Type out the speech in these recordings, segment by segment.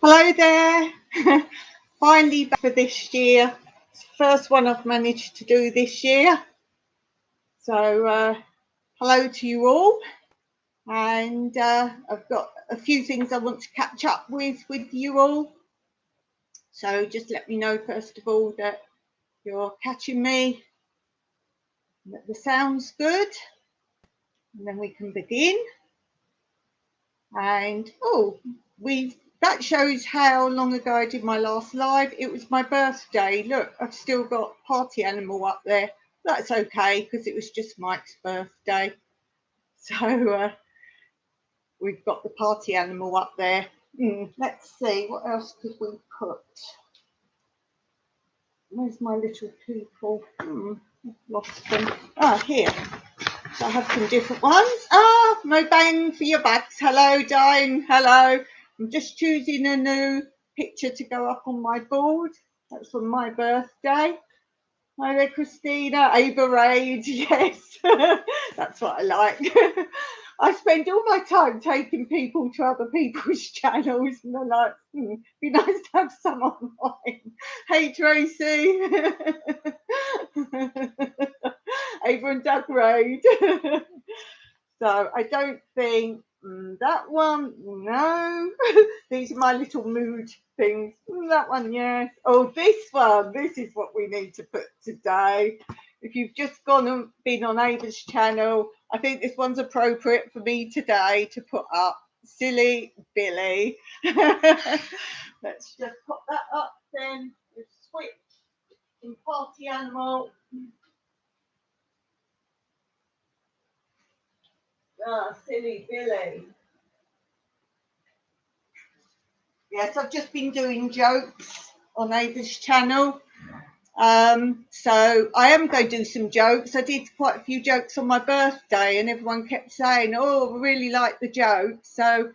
Hello there. Finally back for this year. It's the first one I've managed to do this year. So hello to you all. And I've got a few things I want to catch up with you all. So just let me know first of all that you're catching me, that the sound's good, and then we can begin. And that shows how long ago I did my last live. It was my birthday. Look, I've still got party animal up there. That's okay because it was just Mike's birthday. So we've got the party animal up there. Let's see, what else could we put? Where's my little people? I've lost them. Here. So I have some different ones. No bang for your bags. Hello, Diane. Hello. I'm just choosing a new picture to go up on my board. That's from my birthday. Hi there, Christina. Ava Raid. Yes, that's what I like. I spend all my time taking people to other people's channels, and they're like, be nice to have some on mine. Hey, Tracy. Ava and Doug Raid. So I don't think that one, no. These are my little mood things. That one, yes. Oh, this one, this is what we need to put today. If you've just been on Ava's channel, I think this one's appropriate for me today to put up. Silly Billy. Let's just put that up then. We'll switch in party animal. Silly Billy. Yes, I've just been doing jokes on Ava's channel. So I am going to do some jokes. I did quite a few jokes on my birthday and everyone kept saying, oh, I really like the jokes. So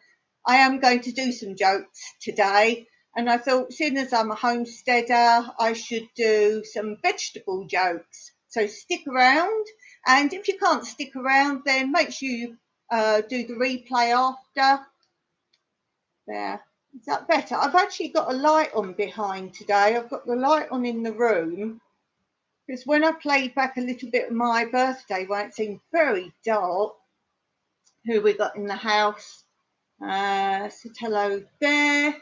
I am going to do some jokes today. And I thought, seeing as I'm a homesteader, I should do some vegetable jokes. So stick around. And if you can't stick around, then make sure you do the replay after. There. Is that better? I've actually got a light on behind today. I've got the light on in the room. Because when I played back a little bit of my birthday, when it seemed very dark, who we got in the house? Said hello there.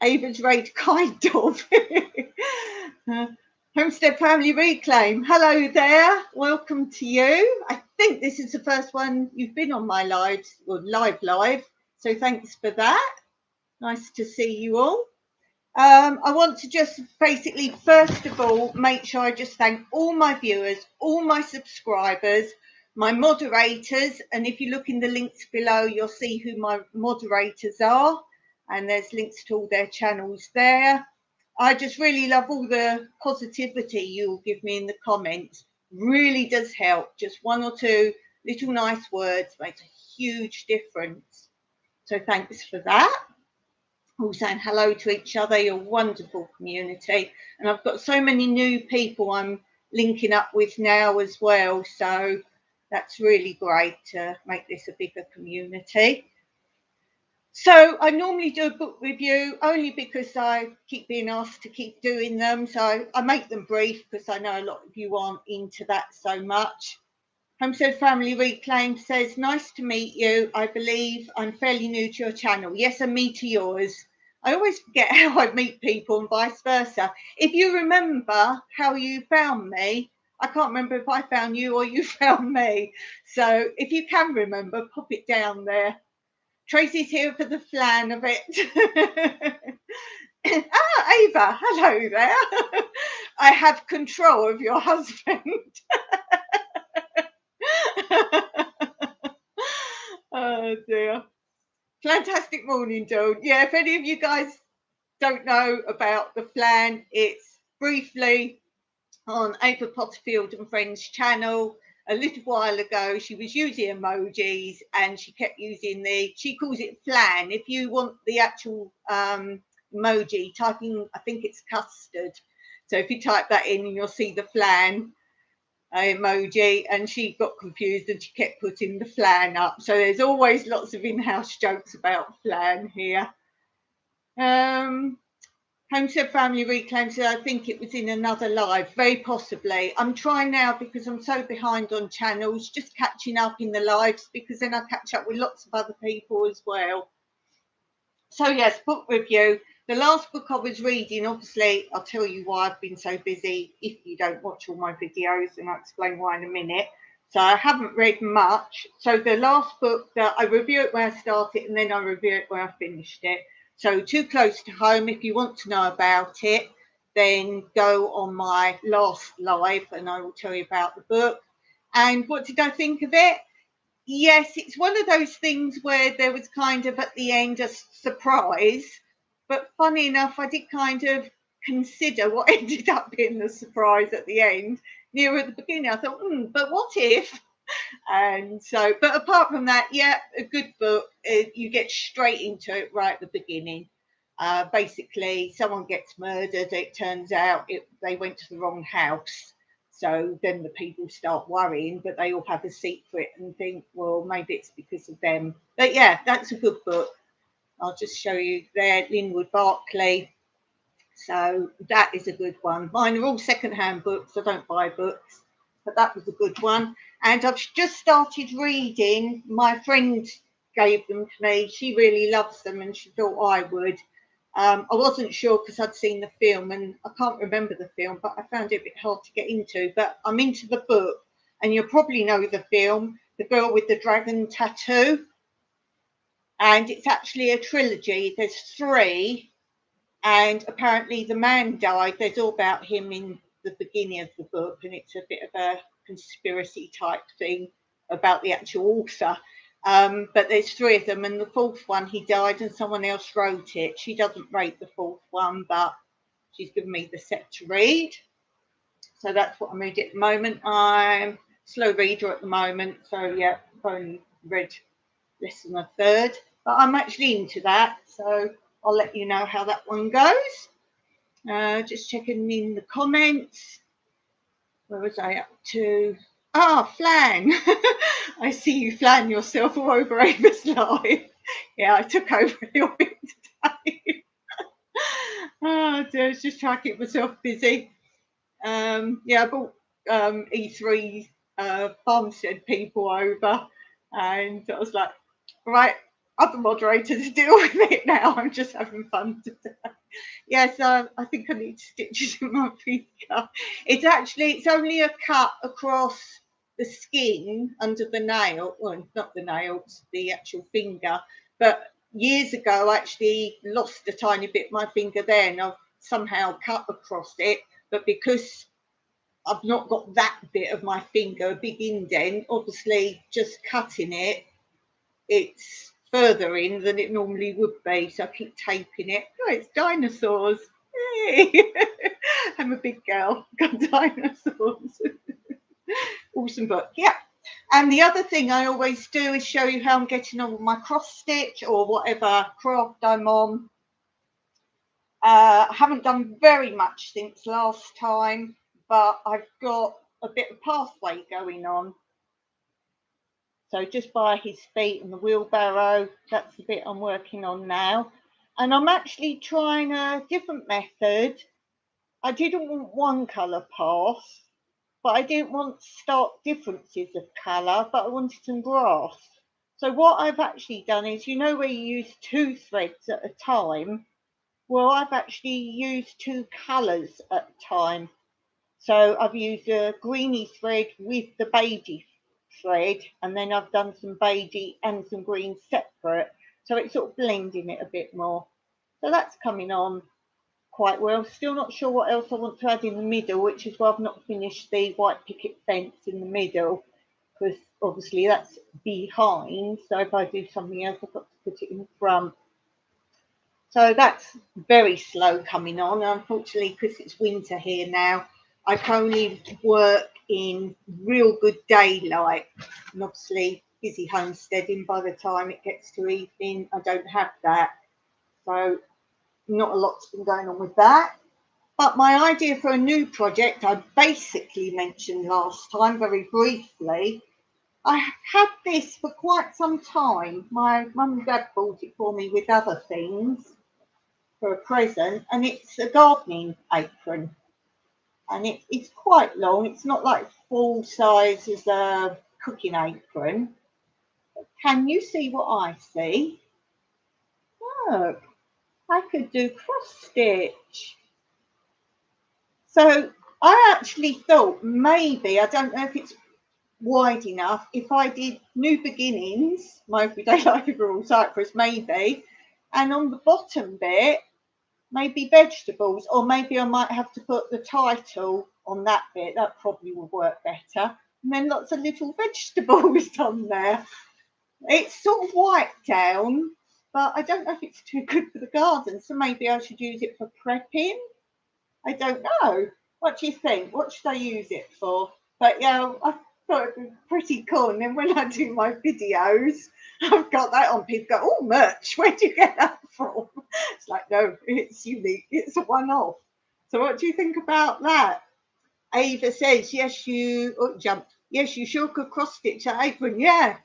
Ava's Raid Kind of. Homestead Family Reclaim. Hello there. Welcome to you. I think this is the first one you've been on my live. So thanks for that. Nice to see you all. I want to just basically, first of all, make sure I just thank all my viewers, all my subscribers, my moderators. And if you look in the links below, you'll see who my moderators are. And there's links to all their channels there. I just really love all the positivity you'll give me in the comments. Really does help. Just one or two little nice words makes a huge difference. So thanks for that. All saying hello to each other. You're a wonderful community. And I've got so many new people I'm linking up with now as well. So that's really great to make this a bigger community. So I normally do a book review only because I keep being asked to keep doing them. So I make them brief because I know a lot of you aren't into that so much. Homestead Family Reclaim says, nice to meet you. I believe I'm fairly new to your channel. Yes, and me to yours. I always forget how I meet people and vice versa. If you remember how you found me, I can't remember if I found you or you found me. So if you can remember, pop it down there. Tracy's here for the flan of it. Ava, hello there. I have control of your husband. Oh dear. Fantastic morning, Dawn. Yeah, if any of you guys don't know about the flan, it's briefly on Ava Potterfield and Friends channel. A little while ago, she was using emojis and she kept using she calls it flan. If you want the actual emoji, type in, I think it's custard. So if you type that in, you'll see the flan emoji, and she got confused and she kept putting the flan up. So there's always lots of in-house jokes about flan here. Homestead Family Reclaimed, I think it was in another live, very possibly. I'm trying now because I'm so behind on channels, just catching up in the lives, because then I catch up with lots of other people as well. So yes, book review. The last book I was reading, obviously, I'll tell you why I've been so busy if you don't watch all my videos, and I'll explain why in a minute. So I haven't read much. So the last book that I review it where I started, and then I review it where I finished it. So Too Close to Home, if you want to know about it, then go on my last live and I will tell you about the book. And what did I think of it? Yes, it's one of those things where there was kind of at the end a surprise, but funny enough, I did kind of consider what ended up being the surprise at the end. Near at the beginning, I thought, but what if? And so, but apart from that, yeah, a good book. You get straight into it right at the beginning. Basically, someone gets murdered. It turns out they went to the wrong house. So then the people start worrying, but they all have a secret and think, well, maybe it's because of them. But yeah, that's a good book. I'll just show you there, Linwood Barclay. So that is a good one. Mine are all second-hand books. I don't buy books, but that was a good one. And I've just started reading. My friend gave them to me. She really loves them, and she thought I would. I wasn't sure because I'd seen the film, and I can't remember the film, but I found it a bit hard to get into. But I'm into the book, and you'll probably know the film, The Girl with the Dragon Tattoo. And it's actually a trilogy. There's 3. And apparently the man died. There's all about him in the beginning of the book, and it's a bit of a conspiracy type thing about the actual author. But there's 3 of them, and the 4th one, he died and someone else wrote it. She doesn't rate the 4th one, but she's given me the set to read. So that's what I'm reading at the moment. I'm a slow reader at the moment, so yeah, I've only read less than a third, but I'm actually into that, so I'll let you know how that one goes. Just checking in the comments. Where was I up to? Flan. I see you flan yourself all over Ava's live. Yeah, I took over a little bit today. Oh dear, I was just trying to keep myself busy. Yeah, I brought E3 farmstead people over, and I was like, right, other moderators deal with it now. I'm just having fun today. Yes, I think I need stitches in my finger. It's only a cut across the skin under the nail. Well, not the nails, the actual finger. But years ago, I actually lost a tiny bit of my finger there, and I've somehow cut across it. But because I've not got that bit of my finger, a big indent, obviously just cutting it, it's further in than it normally would be, so I keep taping it. Oh, it's dinosaurs. Hey. I'm a big girl, got dinosaurs. Awesome book. Yeah. And the other thing I always do is show you how I'm getting on with my cross stitch or whatever craft I'm on. I haven't done very much since last time, but I've got a bit of pathway going on. So just by his feet and the wheelbarrow, that's the bit I'm working on now. And I'm actually trying a different method. I didn't want one colour path, but I didn't want stark differences of colour, but I wanted some grass. So what I've actually done is, you know where you use 2 threads at a time? Well, I've actually used 2 colours at a time. So I've used a greeny thread with the beigey thread, and then I've done some beigey and some green separate, so it's sort of blending it a bit more. So that's coming on quite well. Still not sure what else I want to add in the middle, which is why I've not finished the white picket fence in the middle, because obviously that's behind, so if I do something else I've got to put it in front. So that's very slow coming on, unfortunately, because it's winter here now. I can only work in real good daylight, and obviously busy homesteading. By the time it gets to evening, I don't have that, so not a lot's been going on with that. But my idea for a new project, I basically mentioned last time very briefly. I have had this for quite some time. My mum and dad bought it for me with other things. for a present, and it's a gardening apron, and it's quite long. It's not like full size as a cooking apron. Can you see what I see? Look, I could do cross stitch. So I actually thought maybe, I don't know if it's wide enough, if I did New Beginnings, my everyday life in Cyprus, maybe, and on the bottom bit, maybe vegetables, or maybe I might have to put the title on that bit. That probably would work better. And then lots of little vegetables on there. It's sort of white down, but I don't know if it's too good for the garden, so maybe I should use it for prepping. I don't know. What do you think? What should I use it for? But yeah, I thought it'd be pretty cool. And then when I do my videos, I've got that on. People go, "Oh, merch, where do you get that from?" It's like, no, it's unique. It's a one-off. So what do you think about that? Ava says, yes, you jumped. Yes, you sure could cross stitch that apron. Yeah.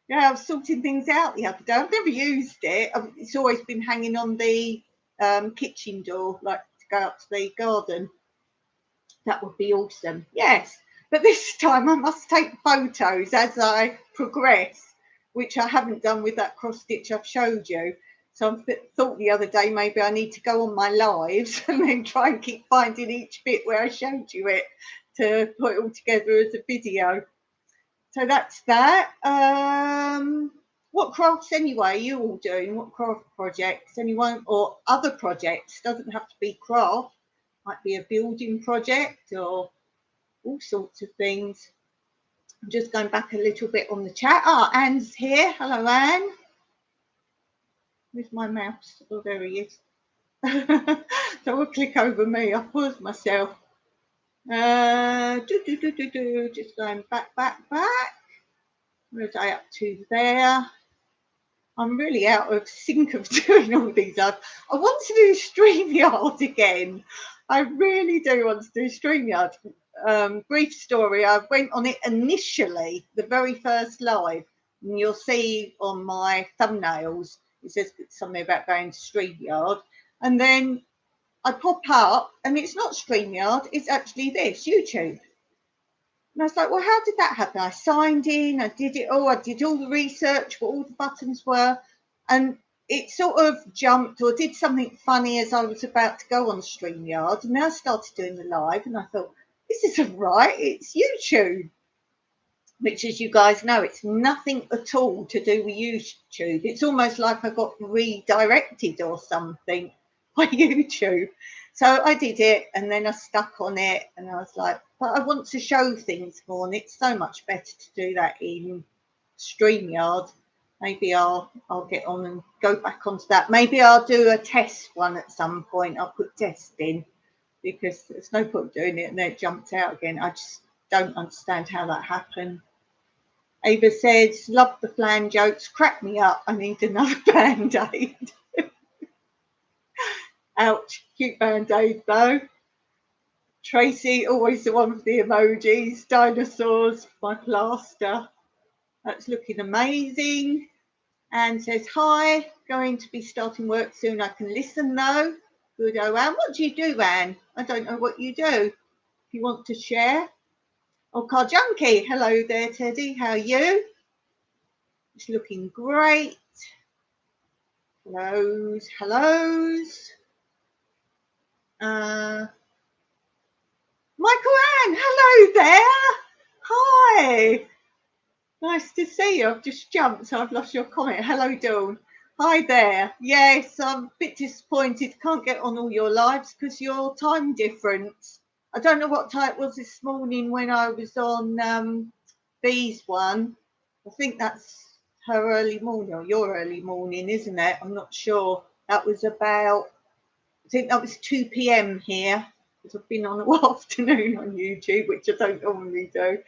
Yeah, I was sorting things out the other day. I've never used it. It's always been hanging on the kitchen door, like to go up to the garden. That would be awesome. Yes, but this time I must take photos as I progress, which I haven't done with that cross stitch I've showed you. So I thought the other day maybe I need to go on my lives and then try and keep finding each bit where I showed you it to put it all together as a video. So that's that. What crafts anyway are you all doing? What craft projects? Anyone, or other projects? Doesn't have to be craft. Might be a building project or all sorts of things. I'm just going back a little bit on the chat. Anne's here. Hello, Anne. Where's my mouse? Oh, there he is. Don't click over me. I paused myself. Just going back. Where's I up to there? I'm really out of sync of doing all these. I want to do StreamYard again. I really do want to do StreamYard. Brief story, I went on it initially, the very first live, and you'll see on my thumbnails, it says something about going to StreamYard. And then I pop up, and it's not StreamYard, it's actually this, YouTube. And I was like, well, how did that happen? I signed in, I did it all, I did all the research, what all the buttons were, and it sort of jumped or did something funny as I was about to go on StreamYard. And then I started doing the live, and I thought, this isn't right, it's YouTube. Which, as you guys know, it's nothing at all to do with YouTube. It's almost like I got redirected or something by YouTube. So I did it, and then I stuck on it, and I was like, but I want to show things more, and it's so much better to do that in StreamYard. Maybe I'll get on and go back onto that. Maybe I'll do a test one at some point. I'll put test in, because there's no point doing it and then it jumps out again. I just don't understand how that happened. Ava says, love the flan jokes, crack me up, I need another Band-Aid. Ouch, cute Band-Aid though. Tracy, always the one for the emojis. Dinosaurs, my plaster. That's looking amazing. Anne says, hi, going to be starting work soon. I can listen though. Good, oh, Anne. What do you do, Anne? I don't know what you do. If you want to share. Oh, Car Junkie. Hello there, Teddy. How are you? It's looking great. Hellos. Michael Ann, hello there. Hi. Nice to see you. I've just jumped, so I've lost your comment. Hello, Dawn. Hi there. Yes, I'm a bit disappointed. Can't get on all your lives because your time difference. I don't know what time it was this morning when I was on Bee's one. I think that's her early morning or your early morning, isn't it? I'm not sure. That was about, I think that was 2 p.m. here, because I've been on all afternoon on YouTube, which I don't normally do.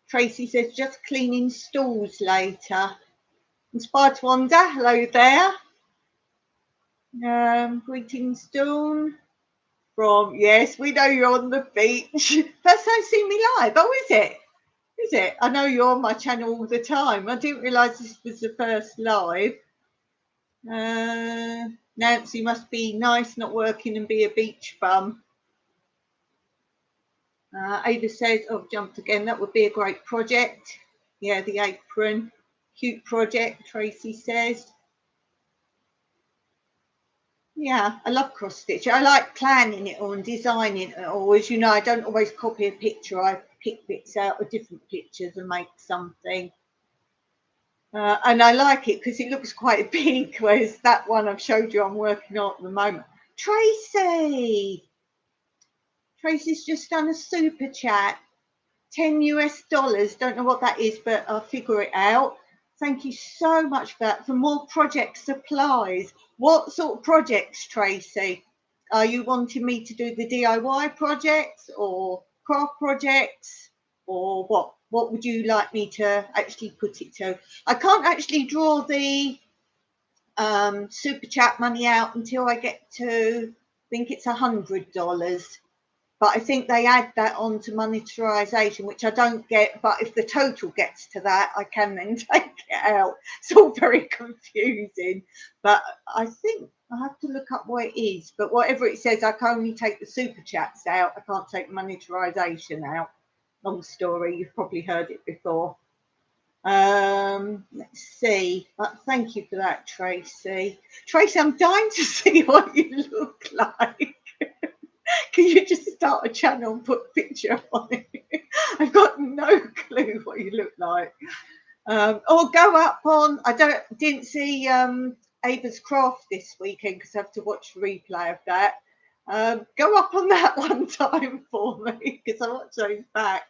Tracy says, just cleaning stools later. Inspired to Wander, hello there. Greetings, Dawn. From, yes, we know you're on the beach. First time seeing me live. Oh, is it? Is it? I know you're on my channel all the time. I didn't realise this was the first live. Nancy must be nice, not working and be a beach bum. Ada says, oh, jumped again. That would be a great project. Yeah, the apron. Cute project, Tracy says. Yeah, I love cross stitch. I like planning it all and designing it all. As you know, I don't always copy a picture. I pick bits out of different pictures and make something. And I like it because it looks quite big, whereas that one I've showed you I'm working on at the moment. Tracy! Tracy's just done a super chat. $10 US. Don't know what that is, but I'll figure it out. Thank you so much for that. For more project supplies. What sort of projects, Tracy? Are you wanting me to do the DIY projects or craft projects, or what? What would you like me to actually put it to? I can't actually draw the super chat money out until I get to, I think it's $100. But I think they add that on to monetarisation, which I don't get. But if the total gets to that, I can then take it out. It's all very confusing. But I think I have to look up what it is. But whatever it says, I can only take the super chats out. I can't take monetarisation out. Long story. You've probably heard it before. Let's see. Thank you for that, Tracy. Tracy, I'm dying to see what you look like. Can you just start a channel and put a picture on it? I've got no clue what you look like. Or go up on, didn't see Ava's Craft this weekend because I have to watch a replay of that. Go up on that one time for me because I watch those back.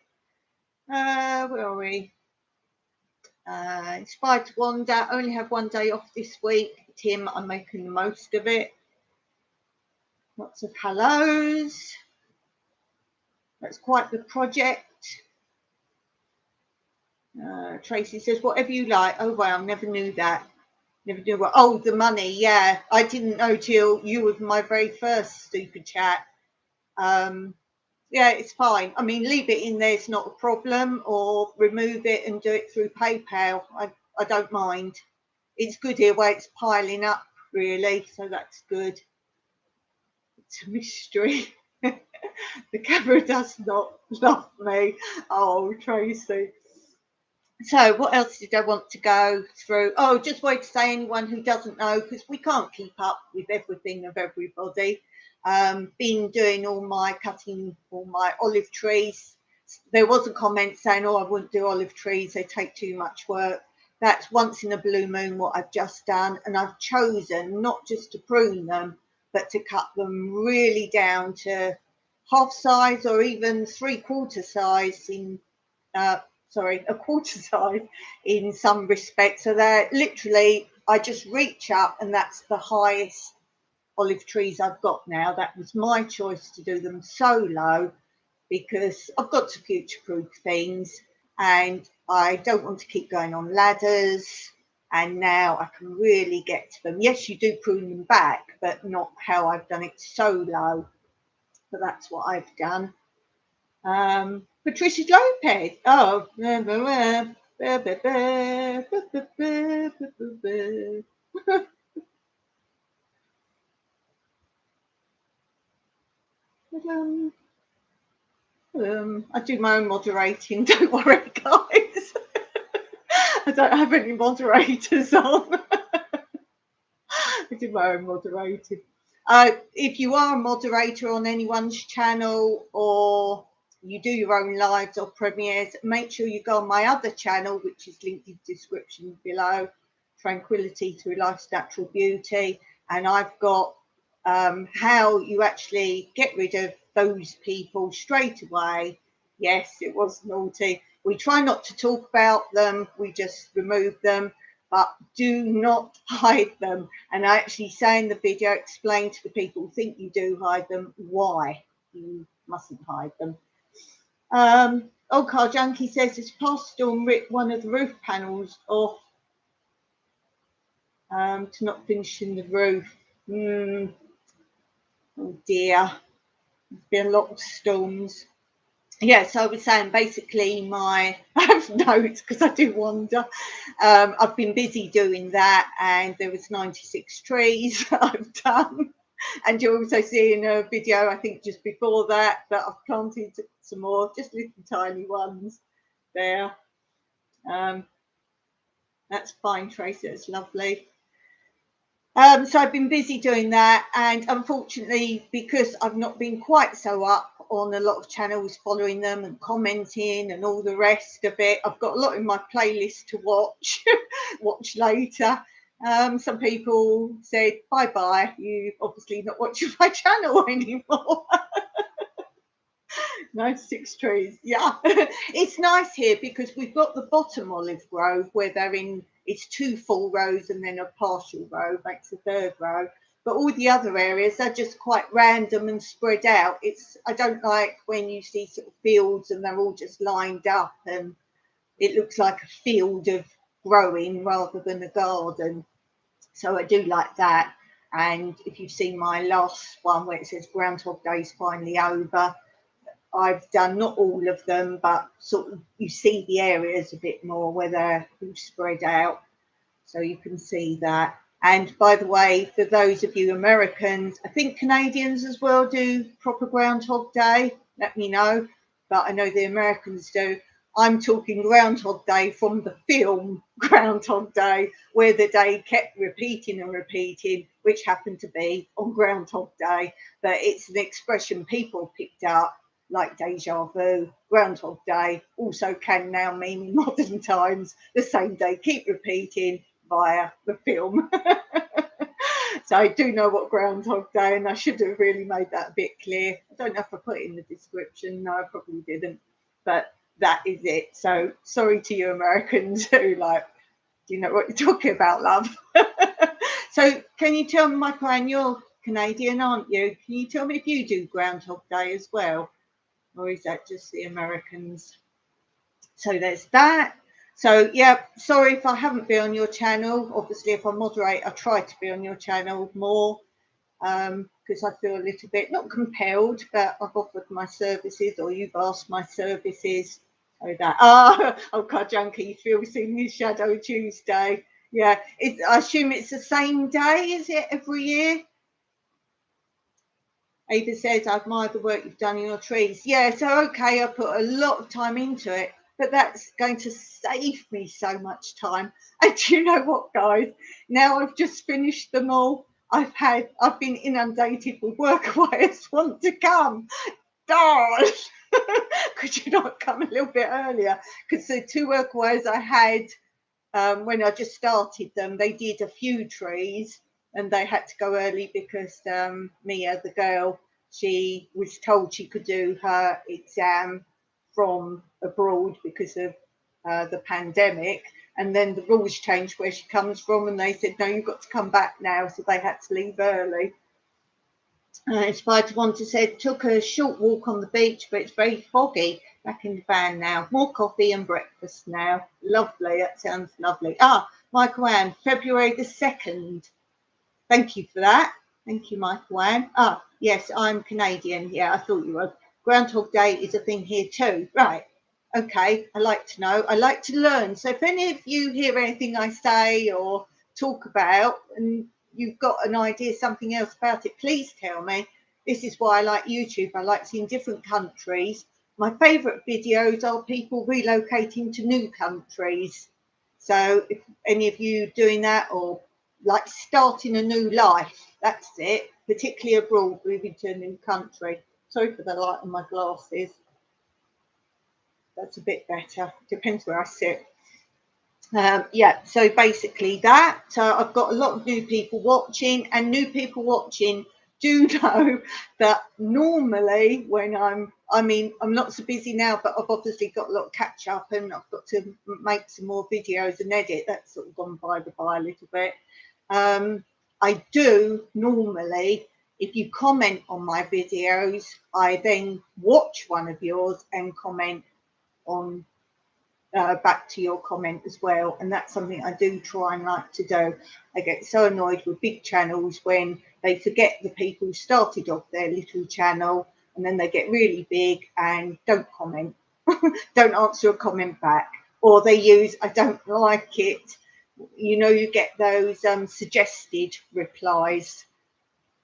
Where are we? Inspired to wander. Only have one day off this week. Tim, I'm making the most of it. Lots of hellos. That's quite the project. Tracy says, whatever you like. Oh, wow, never knew that. Never knew what. Oh, the money. Yeah, I didn't know till you were my very first super chat. Yeah, it's fine. I mean, leave it in there. It's not a problem. Or remove it and do it through PayPal. I don't mind. It's good here where it's piling up, really. So that's good. It's a mystery. The camera does not love me. Oh, Tracy. So what else did I want to go through? Oh, just wanted to say, anyone who doesn't know, because we can't keep up with everything of everybody, been doing cutting all my olive trees. There was a comment saying, oh, I wouldn't do olive trees, they take too much work. That's once in a blue moon what I've just done, and I've chosen not just to prune them, but to cut them really down to half size or even 3/4 size a quarter size in some respects. So they're literally, I just reach up and that's the highest olive trees I've got now. That was my choice to do them so low because I've got to future-proof things and I don't want to keep going on ladders. And now I can really get to them. Yes, you do prune them back, but not how I've done it so low. But that's what I've done. Patricia Lopez. Oh, I do my own moderating. Don't worry, guys. I don't have any moderators on. I do my own moderating. If you are a moderator on anyone's channel or you do your own lives or premieres, make sure you go on my other channel, which is linked in the description below, Tranquillity Through Life's Natural Beauty. And I've got how you actually get rid of those people straight away. Yes, it was naughty. We try not to talk about them. We just remove them. But do not hide them. And I actually say in the video, explain to the people who think you do hide them why you mustn't hide them. Car Junkie says this past storm ripped one of the roof panels off to not finishing the roof. Oh dear, there's been a lot of storms. yes, I was saying basically I have notes because I do wander. I've been busy doing that, and there was 96 trees that I've done. And you're also seeing a video, I think, just before that I've planted some more, just little tiny ones there. That's fine, Tracy. It's lovely. So I've been busy doing that, and unfortunately, because I've not been quite so up on a lot of channels following them and commenting and all the rest of it, I've got a lot in my playlist to watch, watch later. Some people said, bye bye, you obviously not watching my channel anymore. 96 trees, yeah. It's nice here because we've got the bottom olive grove where they're in, it's 2 full rows and then a partial row makes a 3rd row, but all the other areas are just quite random and spread out. I don't like when you see sort of fields and they're all just lined up and it looks like a field of growing rather than a garden. So I do like that. And if you've seen my last one where it says Groundhog Day's finally over, I've done not all of them, but sort of you see the areas a bit more where they're spread out, so you can see that. And by the way, for those of you Americans, I think Canadians as well do proper Groundhog Day. Let me know, but I know the Americans do. I'm talking Groundhog Day from the film Groundhog Day, where the day kept repeating and repeating, which happened to be on Groundhog Day. But it's an expression people picked up, like deja vu. Groundhog Day also can now mean in modern times the same day keep repeating via the film. So I do know what Groundhog Day, and I should have really made that a bit clear. I don't know if I put it in the description. No, I probably didn't. But that is it. So sorry to you Americans who do you know what you're talking about, love? So can you tell me, Michael, and you're Canadian, aren't you? Can you tell me if you do Groundhog Day as well? Or is that just the Americans? So there's that. So yeah, sorry if I haven't been on your channel. Obviously, if I moderate, I try to be on your channel more because I feel a little bit not compelled, but I've offered my services or you've asked my services. So that oh God, Junkie, Phil seen his Shadow Tuesday. Yeah, I assume it's the same day, is it, every year? Ava says, I admire the work you've done in your trees. Yeah, so okay, I put a lot of time into it, but that's going to save me so much time. And do you know what, guys? Now I've just finished them all. I've been inundated with workaways want to come. Darn! Could you not come a little bit earlier? Because the 2 workaways I had when I just started them, they did a few trees and they had to go early because Mia, the girl, she was told she could do her exam from abroad because of the pandemic. And then the rules changed where she comes from, and they said, no, you've got to come back now. So they had to leave early. Inspired to Want to said, took a short walk on the beach, but it's very foggy. Back in the van now. More coffee and breakfast now. Lovely. That sounds lovely. Michael Ann, February the 2nd. Thank you for that. Thank you, Michael Ann. Yes, I'm Canadian. Yeah, I thought you were. Groundhog Day is a thing here too. Right. Okay. I like to know. I like to learn. So if any of you hear anything I say or talk about and you've got an idea, something else about it, please tell me. This is why I like YouTube. I like seeing different countries. My favourite videos are people relocating to new countries. So if any of you doing that or like starting a new life, that's it, particularly abroad, moving to a new country. Sorry for the light on my glasses. That's a bit better. Depends where I sit. Yeah, so basically that. So I've got a lot of new people watching, and new people watching do know that normally when I'm not so busy now, but I've obviously got a lot of catch up and I've got to make some more videos and edit. That's sort of gone by the by a little bit. I do normally, if you comment on my videos, I then watch one of yours and comment on back to your comment as well, and that's something I do try and like to do. I get so annoyed with big channels when they forget the people who started off their little channel and then they get really big and don't comment, don't answer a comment back, or they use I don't like it. You know, you get those suggested replies.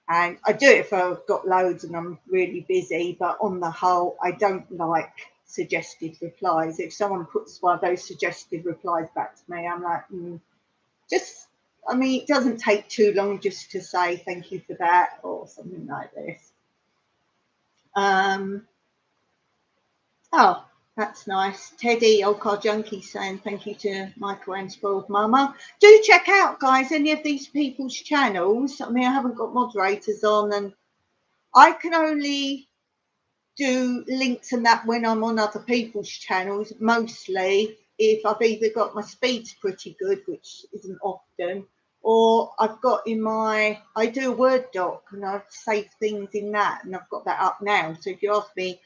And I do it if I've got loads and I'm really busy, but on the whole, I don't like suggested replies. If someone puts one of those suggested replies back to me, I'm like, just, I mean, it doesn't take too long just to say thank you for that or something like this. Oh, that's nice. Teddy, Old Car Junkie, saying thank you to Michael and Spoiled Mama. Do check out, guys, any of these people's channels. I mean, I haven't got moderators on, and I can only do links and that when I'm on other people's channels, mostly if I've either got my speeds pretty good, which isn't often, or I've got in my, I do a Word doc and I've saved things in that, and I've got that up now. So if you ask me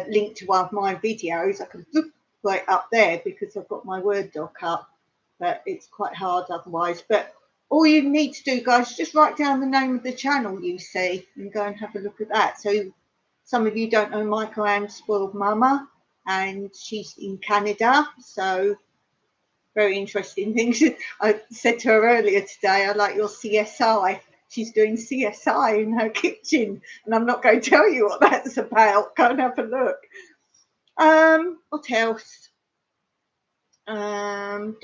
link to one of my videos, I can put it up there because I've got my Word doc up, but it's quite hard otherwise. But all you need to do, guys, is just write down the name of the channel you see and go and have a look at that. So some of you don't know Michael and Spoiled Mama, and she's in Canada, so very interesting things. I said to her earlier today, I like your CSI. She's doing CSI in her kitchen, and I'm not going to tell you what that's about. Go and have a look. What else? Oh,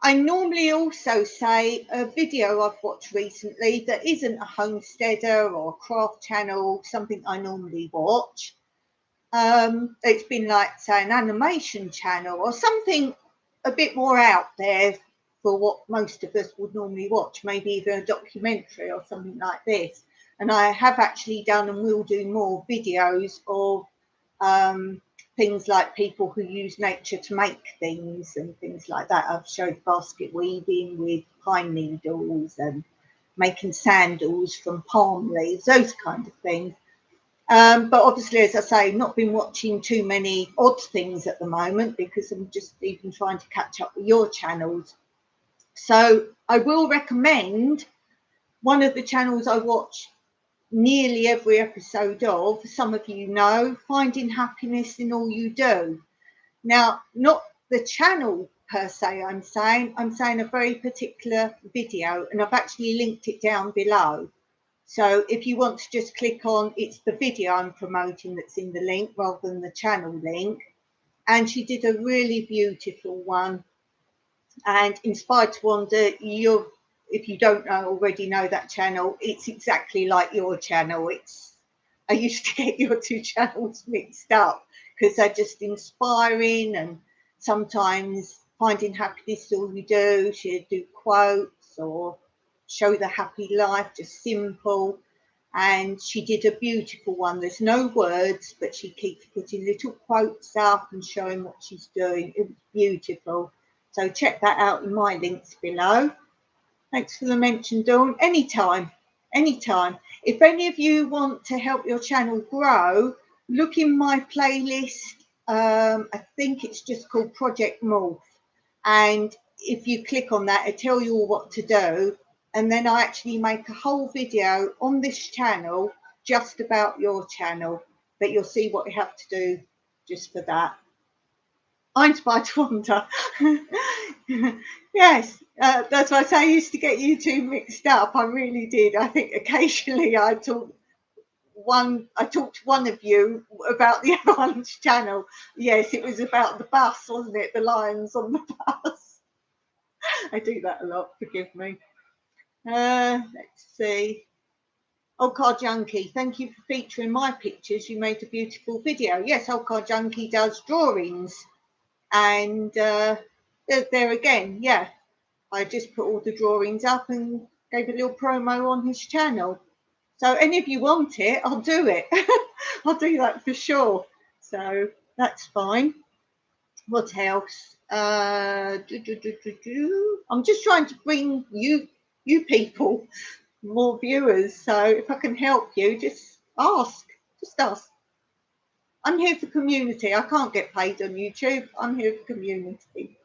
I normally also say a video I've watched recently that isn't a homesteader or a craft channel, something I normally watch. It's been like, say, an animation channel or something a bit more out there for what most of us would normally watch, maybe even a documentary or something like this. And I have actually done and will do more videos of things like people who use nature to make things and things like that. I've showed basket weaving with pine needles and making sandals from palm leaves, those kind of things. But obviously, as I say, not been watching too many odd things at the moment because I'm just even trying to catch up with your channels. So I will recommend one of the channels I watch nearly every episode of, some of you know, Finding Happiness in All You Do. Now, not the channel per se, I'm saying a very particular video, and I've actually linked it down below. So if you want to just click on, it's the video I'm promoting that's in the link rather than the channel link. And she did a really beautiful one. And Inspired to Wander, if you don't already know that channel, it's exactly like your channel. I used to get your two channels mixed up because they're just inspiring, and sometimes Finding Happiness All You Do, she'd do quotes or show the happy life, just simple. And she did a beautiful one. There's no words, but she keeps putting little quotes up and showing what she's doing. It was beautiful. So check that out in my links below. Thanks for the mention, Dawn. Anytime. If any of you want to help your channel grow, look in my playlist. I think it's just called Project Morph. And if you click on that, it'll tell you all what to do. And then I actually make a whole video on this channel just about your channel. But you'll see what you have to do just for that. I'm Inspired to Wander. Yes, that's why I say I used to get you two mixed up. I really did. I think occasionally I talked to one of you about the other one's channel. Yes, it was about the bus, wasn't it? The lions on the bus. I do that a lot, forgive me. Let's see. Old Car Junkie, thank you for featuring my pictures. You made a beautiful video. Yes, Old Car Junkie does drawings. And there again, yeah, I just put all the drawings up and gave a little promo on his channel. So any of you want it, I'll do it. I'll do that for sure. So that's fine. What else? I'm just trying to bring you people more viewers. So if I can help you, just ask. I'm here for community. I can't get paid on YouTube. I'm here for community.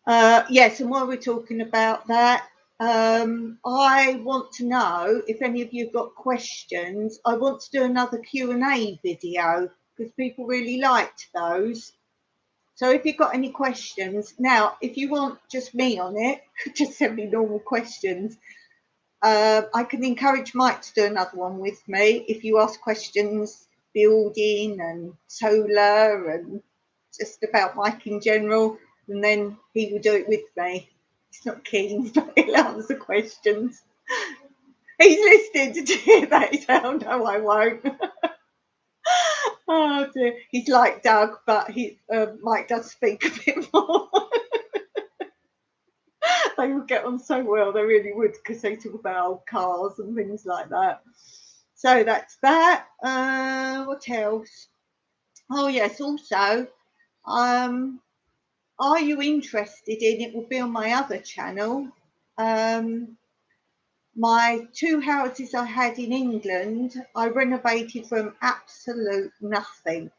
Yes, and while we're talking about that, I want to know if any of you have got questions. I want to do another Q&A video because people really liked those. So if you've got any questions, now, if you want just me on it, just send me normal questions. I can encourage Mike to do another one with me. If you ask questions, building and solar and just about Mike in general, and then he will do it with me. He's not keen, but he'll answer questions. He's listening to hear that. He's like, oh no, I won't. Oh dear. He's like Doug, but Mike does speak a bit more. They would get on so well, they really would, because they talk about old cars and things like that. So that's that. What else? Oh yes, also, are you interested in, it will be on my other channel, my 2 houses I had in England, I renovated from absolute nothing.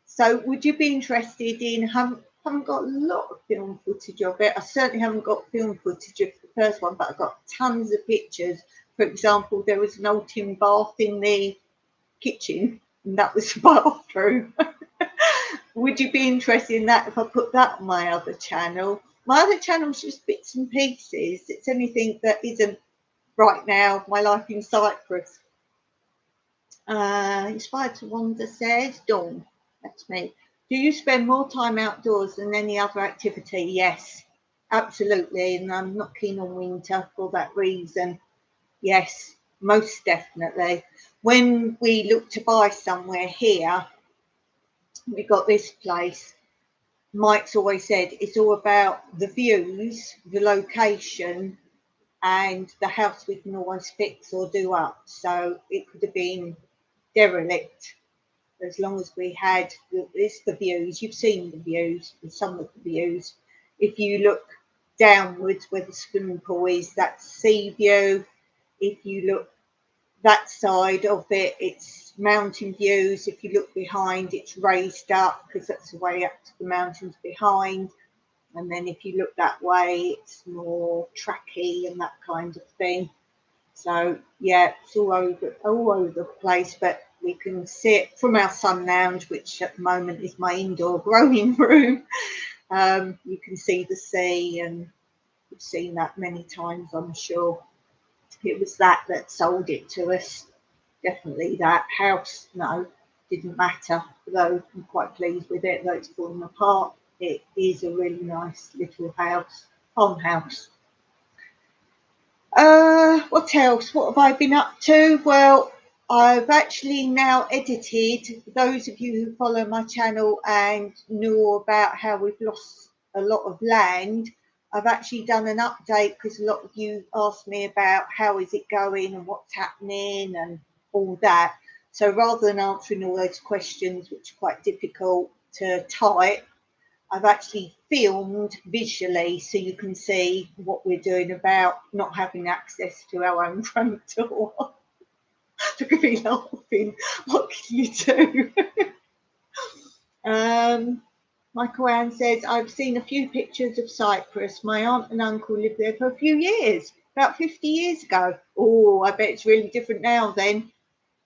So would you be interested in, haven't got a lot of film footage of it. I certainly haven't got film footage of the first one, but I've got tons of pictures. For example, there was an old tin bath in the kitchen, and that was the bathroom. Would you be interested in that if I put that on my other channel? My other channel's just bits and pieces. It's anything that isn't right now my life in Cyprus. Inspired to Wander says, Dawn, that's me. Do you spend more time outdoors than any other activity? Yes, absolutely. And I'm not keen on winter for that reason. Yes, most definitely. When we look to buy somewhere here, we got this place. Mike's always said it's all about the views, the location, and the house we can always fix or do up. So it could have been derelict as long as we had the views. You've seen the views, some of the views. If you look downwards where the swimming pool is, that's sea view. If you look that side of it, it's mountain views. If you look behind, it's raised up because that's the way up to the mountains behind. And then if you look that way, it's more tracky and that kind of thing. So yeah, it's all over the place, but we can see it from our sun lounge, which at the moment is my indoor growing room. You can see the sea, and we've seen that many times, I'm sure. It was that sold it to us. Definitely that house, no, didn't matter. Although I'm quite pleased with it, though it's falling apart. It is a really nice little house, farmhouse. What else? What have I been up to? Well, I've actually now edited, those of you who follow my channel and know about how we've lost a lot of land, I've actually done an update because a lot of you asked me about how is it going and what's happening and all that. So rather than answering all those questions, which are quite difficult to type, I've actually filmed visually so you can see what we're doing about not having access to our own front door. Look at me laughing. What can you do? Michael Ann says, I've seen a few pictures of Cyprus. My aunt and uncle lived there for a few years, about 50 years ago. Oh, I bet it's really different now then.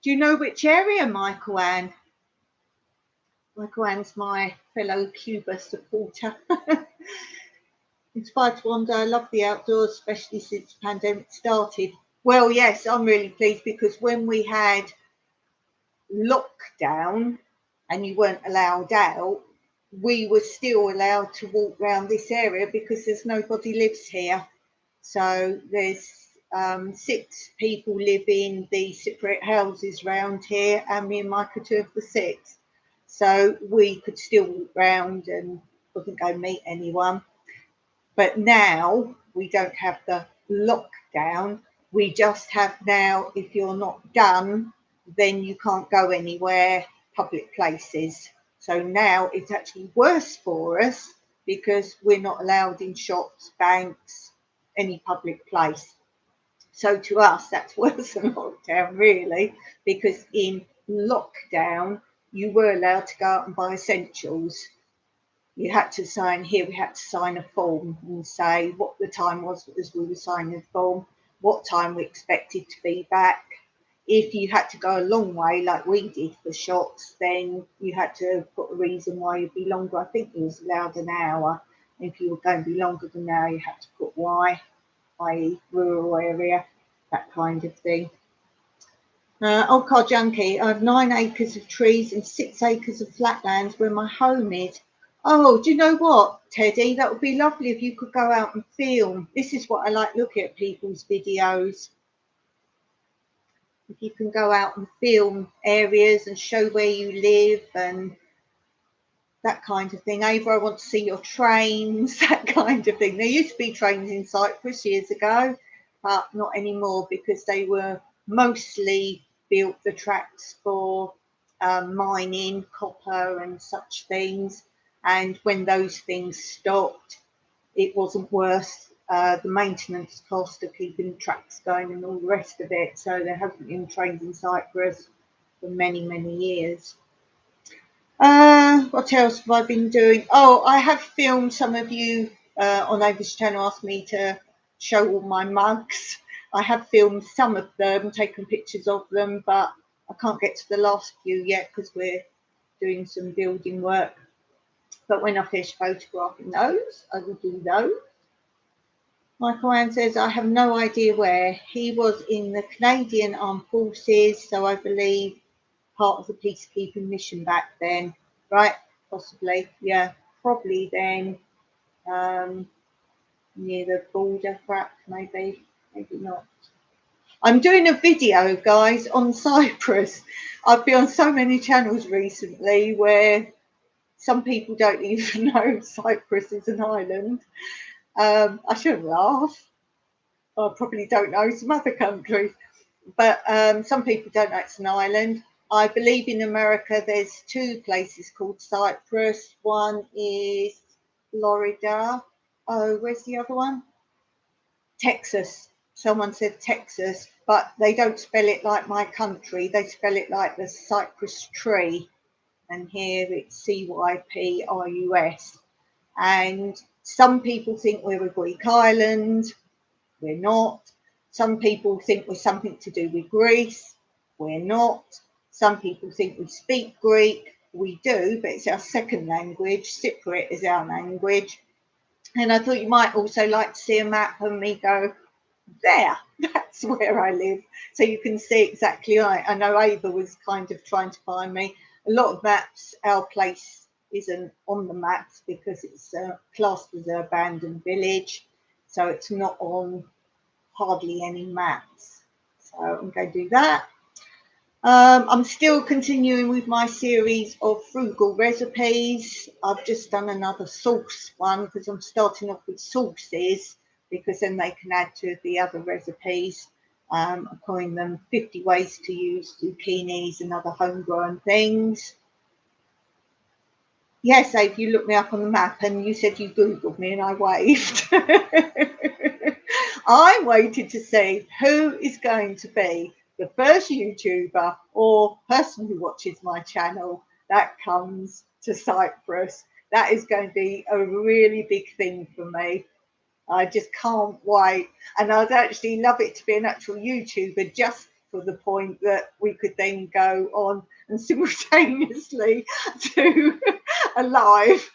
Do you know which area, Michael Ann? Michael Ann's my fellow Cuba supporter. Inspired to wander. I love the outdoors, especially since the pandemic started. Well, yes, I'm really pleased because when we had lockdown and you weren't allowed out, we were still allowed to walk around this area because there's nobody lives here. So there's 6 people live in the separate houses around here, and me and Mike are 2 of the 6. So we could still walk around and couldn't go meet anyone. But now we don't have the lockdown. We just have now, if you're not done, then you can't go anywhere, public places. So now it's actually worse for us because we're not allowed in shops, banks, any public place. So to us, that's worse than lockdown, really, because in lockdown, you were allowed to go out and buy essentials. you had to sign here. We had to sign a form and say what the time was as we were signing the form, what time we expected to be back. If you had to go a long way, like we did for shops, then you had to put a reason why you'd be longer. I think it was allowed an hour. If you were going to be longer than an hour, you had to put why, i.e. rural area, that kind of thing. Old Car Junkie, I have 9 acres of trees and 6 acres of flatlands where my home is. Oh, do you know what, Teddy? That would be lovely if you could go out and film. This is what I like looking at people's videos. If you can go out and film areas and show where you live and that kind of thing. Ava, I want to see your trains, that kind of thing. There used to be trains in Cyprus years ago, but not anymore because they were mostly built the tracks for mining, copper and such things. And when those things stopped, it wasn't worth the maintenance cost of keeping the tracks going and all the rest of it. So there hasn't been trains in Cyprus for many, many years. What else have I been doing? Oh, I have filmed. Some of you on Ava's channel asked me to show all my mugs. I have filmed some of them, taken pictures of them, but I can't get to the last few yet because we're doing some building work. But when I finish photographing those, I will do those. Michael Ann says, I have no idea where. He was in the Canadian Armed Forces, so I believe part of the peacekeeping mission back then, right? Possibly, yeah, probably then near the border, perhaps, maybe not. I'm doing a video, guys, on Cyprus. I've been on so many channels recently where some people don't even know Cyprus is an island. I shouldn't laugh. I probably don't know some other countries, but some people don't know it's an island. I believe in America there's 2 places called Cyprus. One is Florida. Oh, where's the other one? Texas. Someone said Texas, but they don't spell it like my country. They spell it like the cypress tree. And here it's Cyprus. And some people think we're a Greek island. We're not. Some people think we're something to do with Greece. We're not. Some people think we speak Greek. We do, but it's our second language. Cypriot is our language. And I thought you might also like to see a map and me go, there, that's where I live. So you can see exactly right. I know Ava was kind of trying to find me. A lot of maps, our place isn't on the maps because it's classed as an abandoned village. So it's not on hardly any maps. So I'm going to do that. I'm still continuing with my series of frugal recipes. I've just done another sauce one because I'm starting off with sauces because then they can add to the other recipes. I'm calling them 50 ways to use zucchinis and other homegrown things. Yes, Abe, you looked me up on the map and you said you Googled me and I waved. I waited to see who is going to be the first YouTuber or person who watches my channel that comes to Cyprus. That is going to be a really big thing for me. I just can't wait. And I'd actually love it to be an actual YouTuber just for the point that we could then go on and simultaneously do a live.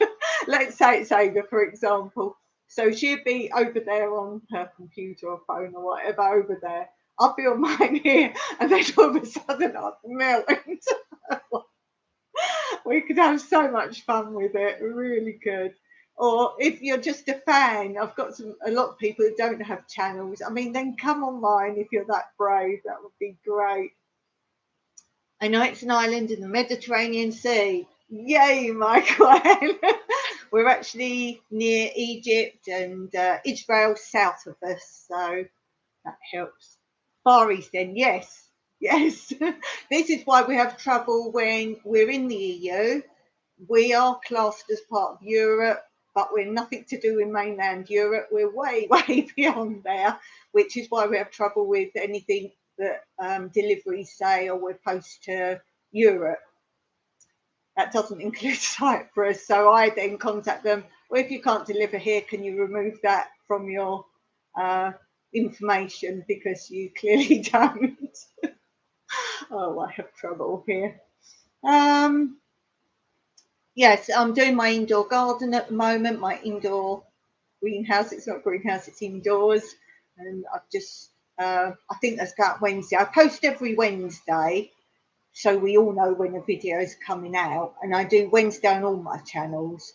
Let's say it's Ava, for example. So she'd be over there on her computer or phone or whatever over there. I'll be on mine here, and then all of a sudden I'd melt into we could have so much fun with it, really good. Or if you're just a fan, I've got a lot of people that don't have channels. I mean, then come online if you're that brave. That would be great. I know it's an island in the Mediterranean Sea. Yay, Michael. We're actually near Egypt and Israel south of us, so that helps. Far East then, yes. Yes. This is why we have trouble when we're in the EU. We are classed as part of Europe, but we're nothing to do with mainland Europe. We're way, way beyond there, which is why we have trouble with anything that deliveries say or we're post to Europe. that doesn't include Cyprus. So I then contact them, well, if you can't deliver here, can you remove that from your information, because you clearly don't. Oh, I have trouble here. Yes, I'm doing my indoor garden at the moment, my indoor greenhouse. It's not greenhouse, it's indoors. And I've just, I think that's got Wednesday. I post every Wednesday, so we all know when a video is coming out. And I do Wednesday on all my channels.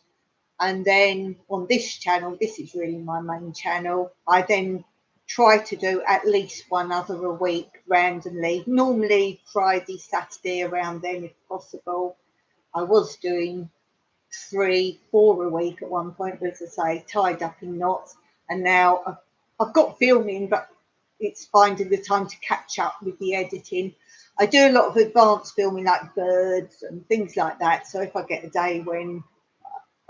And then on this channel, this is really my main channel, I then try to do at least one other a week randomly. Normally Friday, Saturday, around then if possible. I was doing 3, 4 a week at one point, but as I say, tied up in knots. And now I've got filming, but it's finding the time to catch up with the editing. I do a lot of advanced filming, like birds and things like that. So if I get a day when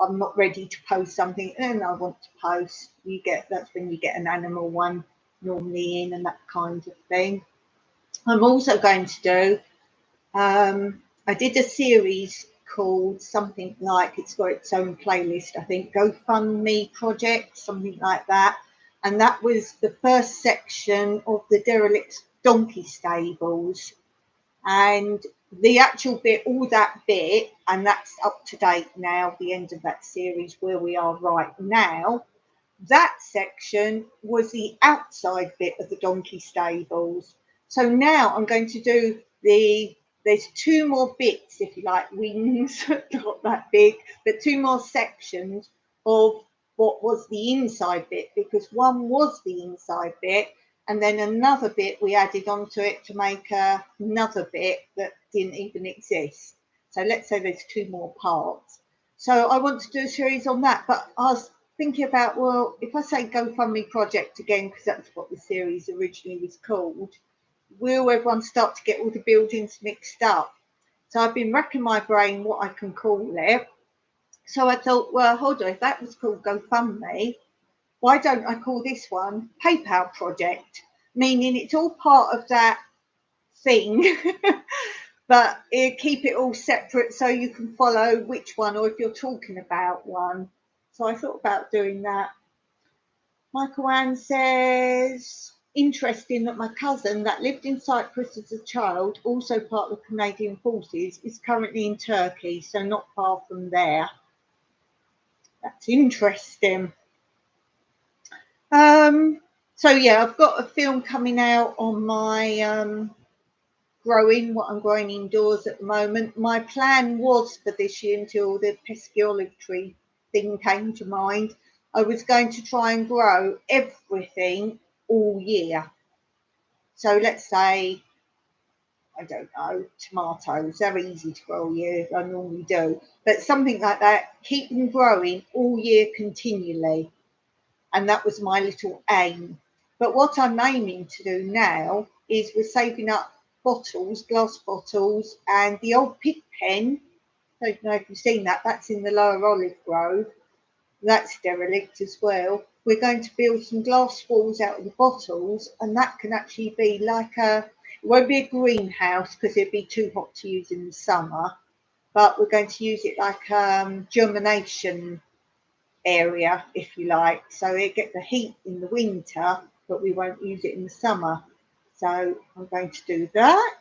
I'm not ready to post something and I want to post, that's when you get an animal one normally in, and that kind of thing. I'm also going to do, I did a series called something like, it's got its own playlist, I think, GoFundMe project, something like that. And that was the first section of the derelict donkey stables. And the actual bit, all that bit, and that's up to date now, the end of that series where we are right now, that section was the outside bit of the donkey stables. So now I'm going to do there's 2 more bits, if you like, wings, not that big, but 2 more sections of what was the inside bit, because one was the inside bit, and then another bit we added onto it to make another bit that didn't even exist. So let's say there's 2 more parts. So I want to do a series on that, but I was thinking about, well, if I say GoFundMe project again, because that's what the series originally was called, will everyone start to get all the buildings mixed up? So I've been racking my brain what I can call it. So I thought, well, hold on, if that was called GoFundMe, why don't I call this one PayPal project? Meaning it's all part of that thing, but keep it all separate so you can follow which one, or if you're talking about one. So I thought about doing that. Michael Ann says, interesting that my cousin that lived in Cyprus as a child, also part of the Canadian Forces, is currently in Turkey, so not far from there. That's interesting. So yeah, I've got a film coming out on my what I'm growing indoors at the moment. My plan was for this year, until the pesky olive tree thing came to mind, I was going to try and grow everything all year. So let's say, I don't know, tomatoes, they're easy to grow all year, I normally do, but something like that, keep them growing all year continually. And that was my little aim. But what I'm aiming to do now is we're saving up bottles, glass bottles, and the old pig pen. I don't know if you've seen that. That's in the Lower Olive Grove. That's derelict as well. We're going to build some glass walls out of the bottles, and that can actually be like it won't be a greenhouse because it'd be too hot to use in the summer, but we're going to use it like germination area, if you like, so it get the heat in the winter, but we won't use it in the summer. So I'm going to do that.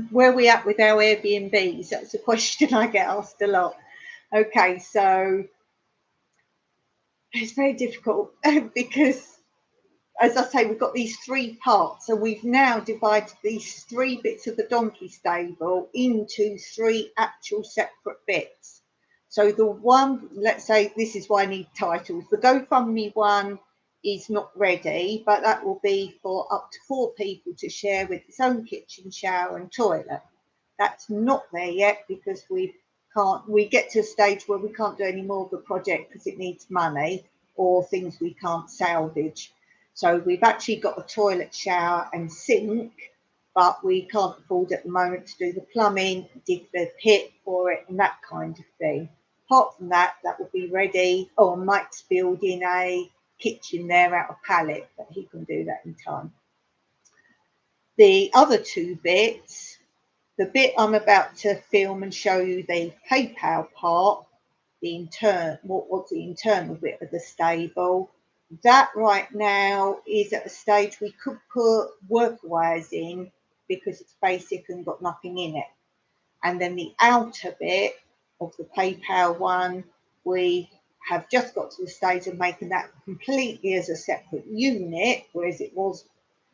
Where are we at with our Airbnbs? That's a question I get asked a lot. Okay, so it's very difficult because, as I say, we've got these 3 parts, and we've now divided these 3 bits of the donkey stable into 3 actual separate bits. So the one, let's say, this is why I need titles. The GoFundMe one is not ready, but that will be for up to 4 people to share with its own kitchen, shower and toilet. That's not there yet because we get to a stage where we can't do any more of the project because it needs money or things we can't salvage. So we've actually got a toilet, shower and sink, but we can't afford at the moment to do the plumbing, dig the pit for it and that kind of thing. Apart from that, that will be ready. Oh, Mike's building a kitchen there out of pallet, but he can do that in time. The other 2 bits, The bit I'm about to film and show you, the PayPal part, what was the internal bit of the stable, that right now is at a stage we could put workaways in because it's basic and got nothing in it. And then the outer bit of the PayPal one, we have just got to the stage of making that completely as a separate unit, whereas it was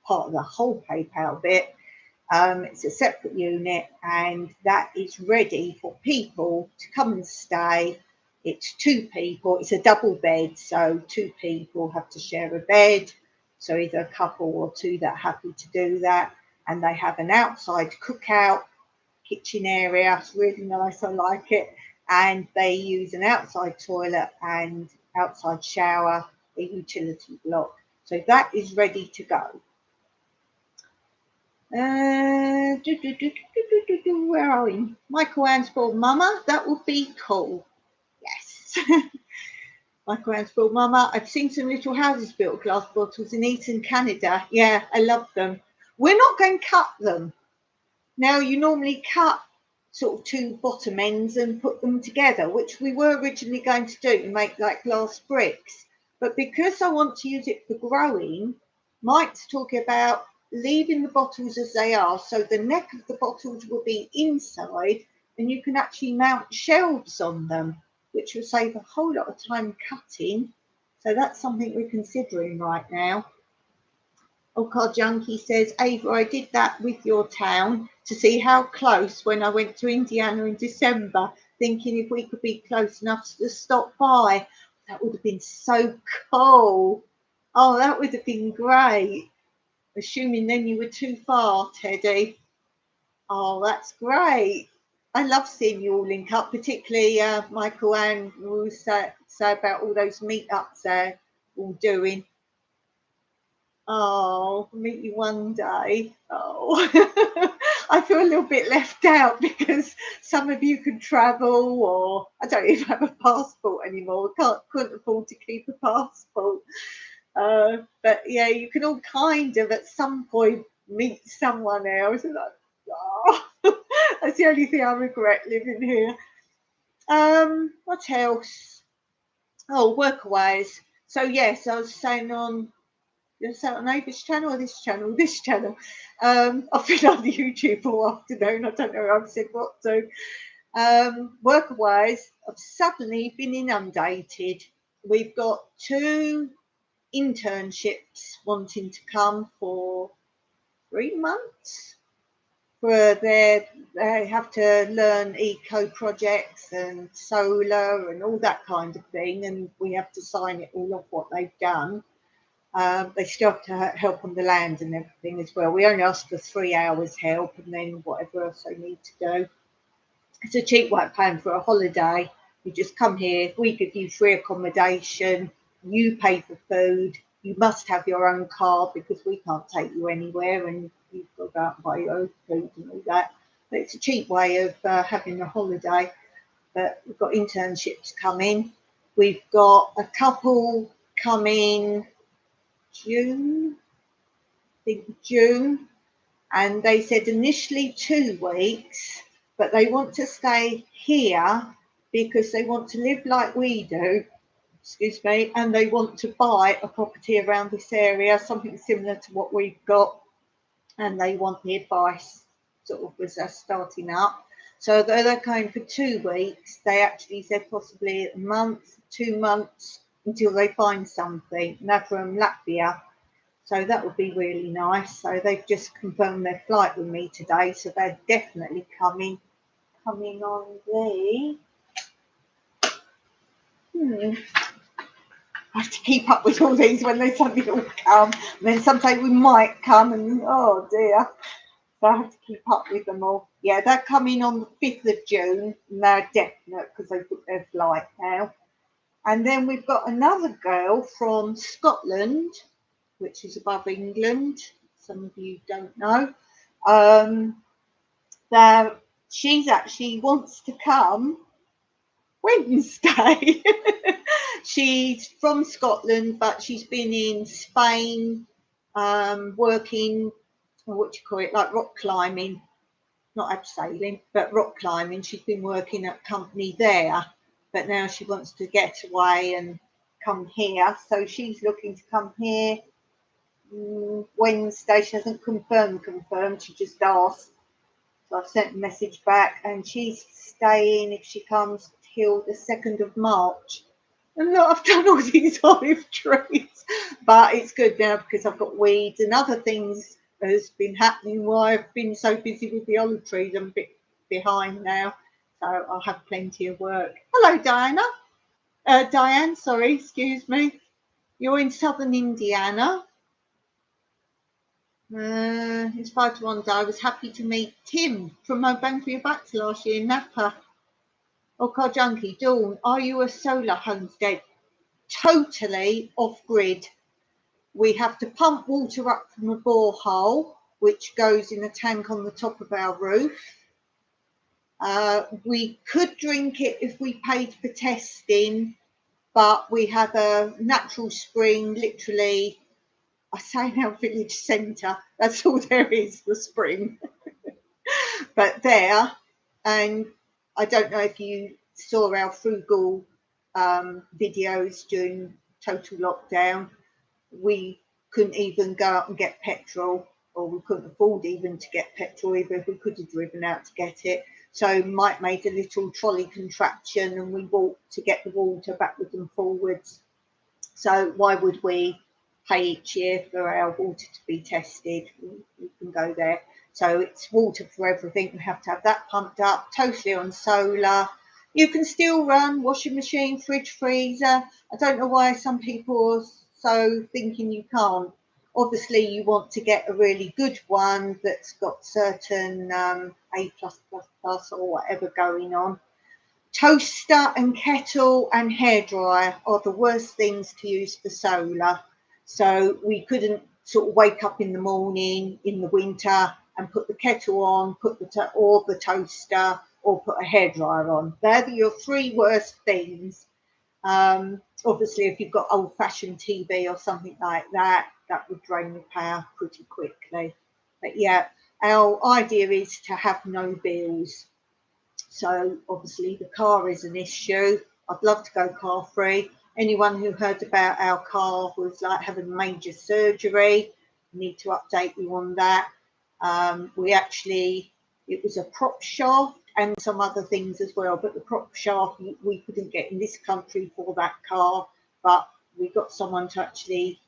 part of the whole PayPal bit. It's a separate unit, and that is ready for people to come and stay. It's 2 people. It's a double bed, so 2 people have to share a bed. So either a couple or 2 that are happy to do that. And they have an outside cookout kitchen area. It's really nice. I like it. And they use an outside toilet and outside shower, a utility block. So that is ready to go. Where are we? Michael Ansball, Mama, that would be cool. Yes. Michael Ansball, Mama, I've seen some little houses built of glass bottles in Eton, Canada. Yeah, I love them. We're not going to cut them. Now, you normally cut sort of 2 bottom ends and put them together, which we were originally going to do, and make like glass bricks. But because I want to use it for growing, Mike's talking about leaving the bottles as they are, so the neck of the bottles will be inside and you can actually mount shelves on them, which will save a whole lot of time cutting. So that's something we're considering right now. Oh, Car Junkie says, Ava, I did that with your town to see how close when I went to Indiana in December, thinking if we could be close enough to stop by. That would have been so cool. Oh, that would have been great. Assuming then you were too far, Teddy. Oh, that's great. I love seeing you all link up, particularly Michael and will say about all those meetups they're all doing. Oh, meet you one day. Oh, I feel a little bit left out because some of you can travel, or I don't even have a passport anymore. Couldn't afford to keep a passport. But yeah, you can all kind of at some point meet someone else. And oh, that's the only thing I regret living here. What else? Oh, workaways. So yes, I was saying on Ava's channel or this channel? This channel. I've been on YouTube all afternoon. I don't know. I've said what to. Workaways, I've suddenly been inundated. We've got 2 internships wanting to come for 3 months. Where they have to learn eco projects and solar and all that kind of thing, and we have to sign it all off what they've done. They still have to help on the land and everything as well. We only ask for 3 hours help, and then whatever else they need to do. It's a cheap way of paying for a holiday. You just come here, we give you free accommodation, you pay for food, you must have your own car because we can't take you anywhere, and you've got to go out and buy your own food and all that. But it's a cheap way of having a holiday. But we've got internships coming. We've got a couple coming June, I think June, and they said initially 2 weeks, but they want to stay here because they want to live like we do, excuse me, and they want to buy a property around this area, something similar to what we've got, and they want the advice sort of as they're starting up. So though they're going for 2 weeks, they actually said possibly a month, 2 months until they find something. And they're from Latvia. So that would be really nice. So they've just confirmed their flight with me today. So they're definitely coming on the... I have to keep up with all these when they suddenly all come. And then sometime we might come and, oh dear. So I have to keep up with them all. Yeah, they're coming on the 5th of June. And they're definite because they booked their flight now. And then we've got another girl from Scotland, which is above England. Some of you don't know. She's actually wants to come Wednesday. She's from Scotland, but she's been in Spain working, what do you call it, like rock climbing. not abseiling, but rock climbing. She's been working at a company there, but now she wants to get away and come here. So she's looking to come here Wednesday. She hasn't confirmed. She just asked. So I've sent a message back, and she's staying, if she comes, till the 2nd of March. And look, I've done all these olive trees, but it's good now because I've got weeds and other things has been happening while I've been so busy with the olive trees. I'm a bit behind now, so I'll have plenty of work. Hello, Diana. Diane, sorry, excuse me. You're in southern Indiana. Inspired to wonder, I was happy to meet Tim from my Bang for Your Bucks last year in Napa. Oh, Car Junkie, Dawn, are you a solar homestead? Totally off grid. We have to pump water up from a borehole, which goes in a tank on the top of our roof. We could drink it if we paid for testing, but we have a natural spring, literally, I say in our village centre, that's all there is, the spring. But there, and I don't know if you saw our Frugal videos during total lockdown. We couldn't even go out and get petrol, or we couldn't afford even to get petrol, even if we could have driven out to get it. So Mike made a little trolley contraption and we walked to get the water backwards and forwards. So why would we pay each year for our water to be tested? We can go there. So it's water for everything. We have to have that pumped up, totally on solar. You can still run washing machine, fridge, freezer. I don't know why some people are so thinking you can't. Obviously, you want to get a really good one that's got certain A+++ or whatever going on. Toaster and kettle and hairdryer are the worst things to use for solar. So we couldn't sort of wake up in the morning in the winter and put the kettle on, put the toaster, or put a hairdryer on. They're your 3 worst things. Obviously, if you've got old-fashioned TV or something like that, that would drain your power pretty quickly. But yeah, our idea is to have no bills. So obviously the car is an issue. I'd love to go car free. Anyone who heard about our car was like having major surgery. Need to update you on that. It was a prop shaft and some other things as well, but the prop shaft we couldn't get in this country for that car, but we got someone to actually,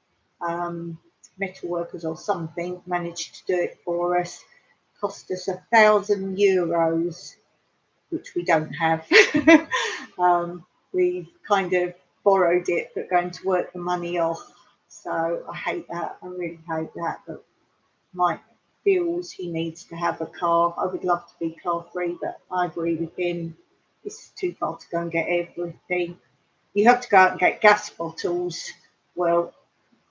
metal workers or something, managed to do it for us. Cost us €1,000, which we don't have. We've kind of borrowed it, but going to work the money off. So I hate that. I really hate that. But Mike feels he needs to have a car. I would love to be car free, but I agree with him. It's too far to go and get everything. You have to go out and get gas bottles. Well,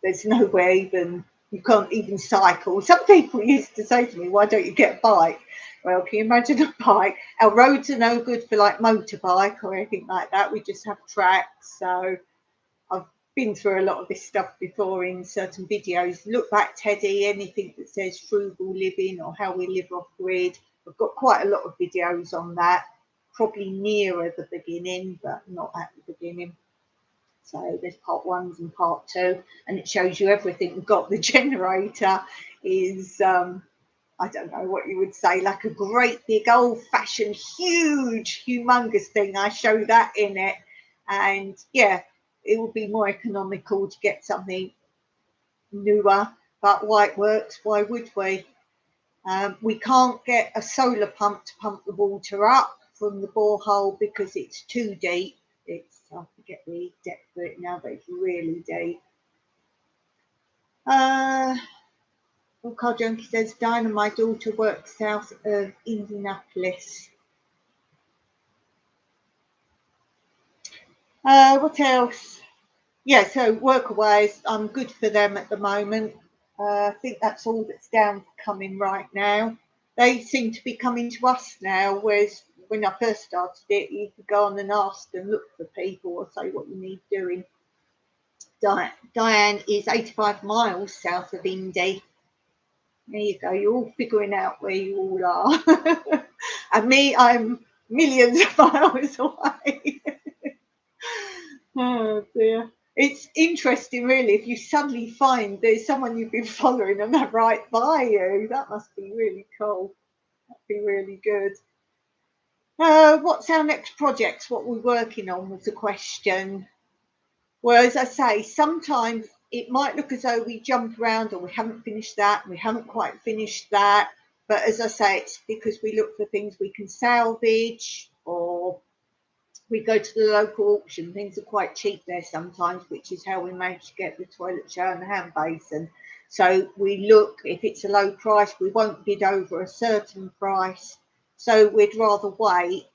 there's nowhere even, you can't even cycle. Some people used to say to me, why don't you get a bike? Well, can you imagine a bike? Our roads are no good for like motorbike or anything like that. We just have tracks. So I've been through a lot of this stuff before in certain videos. Look back, Teddy, anything that says frugal living or how we live off grid. I've got quite a lot of videos on that, probably nearer the beginning, but not at the beginning. So there's part 1 and part 2, and it shows you everything. We've got the generator is, I don't know what you would say, like a great big old-fashioned, huge, humongous thing. I show that in it, and yeah, it would be more economical to get something newer, but why it works, why would we? We can't get a solar pump to pump the water up from the borehole because it's too deep. I forget the depth of it now, but it's really deep. Car Junkie says, Diana, my daughter works south of Indianapolis. What else? Yeah, so work-wise, I'm good for them at the moment. I think that's all that's down coming right now. They seem to be coming to us now, whereas when I first started it, you could go on and ask and look for people or say what you need doing. Diane is 85 miles south of Indy. There you go. You're all figuring out where you all are. And me, I'm millions of miles away. Oh dear. It's interesting, really, if you suddenly find there's someone you've been following and they're right by you. That must be really cool. That'd be really good. What's our next project? What we're working on was the question. Well, as I say, sometimes it might look as though we jump around or we haven't finished that, we haven't quite finished that. But as I say, it's because we look for things we can salvage, or we go to the local auction. Things are quite cheap there sometimes, which is how we manage to get the toilet shower and the hand basin. So we look, if it's a low price, we won't bid over a certain price. So we'd rather wait.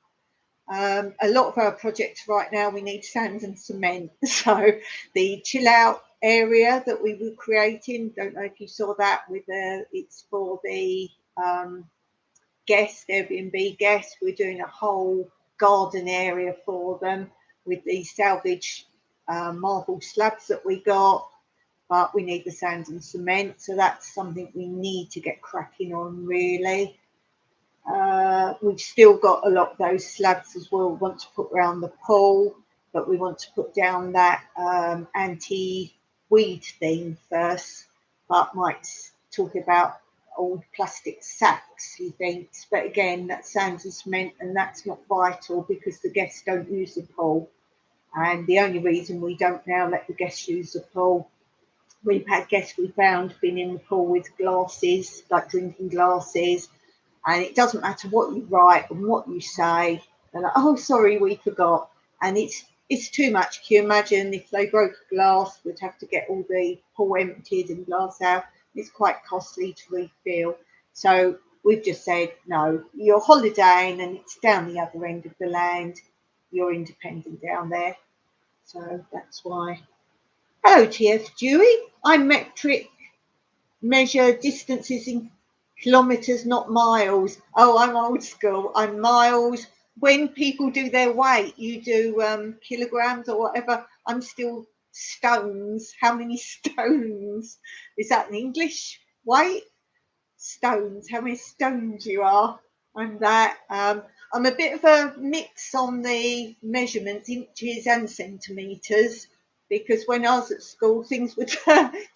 A lot of our projects right now, we need sand and cement. So the chill out area that we were creating, don't know if you saw that, with it's for the Airbnb guests. We're doing a whole garden area for them with these salvage marble slabs that we got, but we need the sand and cement. So that's something we need to get cracking on, really. We've still got a lot of those slabs as well. We want to put around the pool, but we want to put down that anti-weed thing first. But Mike's talking about old plastic sacks, he thinks. But again, that's sand and cement, and that's not vital because the guests don't use the pool. And the only reason we don't now let the guests use the pool, we've had guests we found been in the pool with glasses, like drinking glasses. And it doesn't matter what you write and what you say. They're like, oh, sorry, we forgot. And it's too much. Can you imagine if they broke a glass, we'd have to get all the pool emptied and glass out. It's quite costly to refill. So we've just said, no, you're holidaying and it's down the other end of the land. You're independent down there. So that's why. Hello, TF Dewey. I'm metric measure distances in kilometers, not miles. Oh, I'm old school. I'm miles. When people do their weight, you do kilograms or whatever. I'm still stones. How many stones? Is that in English? Weight? Stones. How many stones you are? I'm that. I'm a bit of a mix on the measurements, inches and centimeters, because when I was at school, things were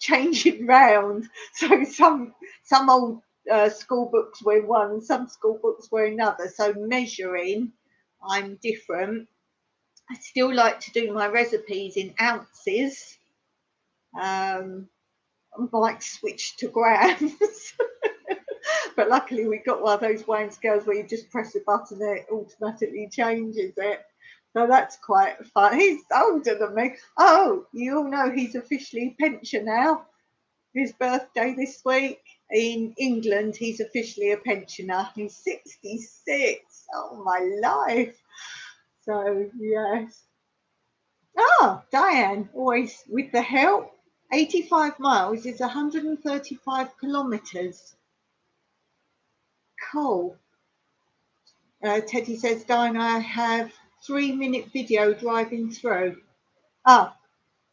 changing round. So some old school books were one, some school books were another. So measuring, I'm different. I still like to do my recipes in ounces. I might switch to grams. But luckily we got one of those weighing scales where you just press a button and it automatically changes it. So that's quite fun. He's older than me. Oh, you all know he's officially a pensioner now. His birthday this week. In England, he's officially a pensioner. He's 66. Oh, my life. So, yes. Oh, Diane, always with the help. 85 miles is 135 kilometres. Cool. Teddy says, Diane, I have 3-minute video driving through. Ah,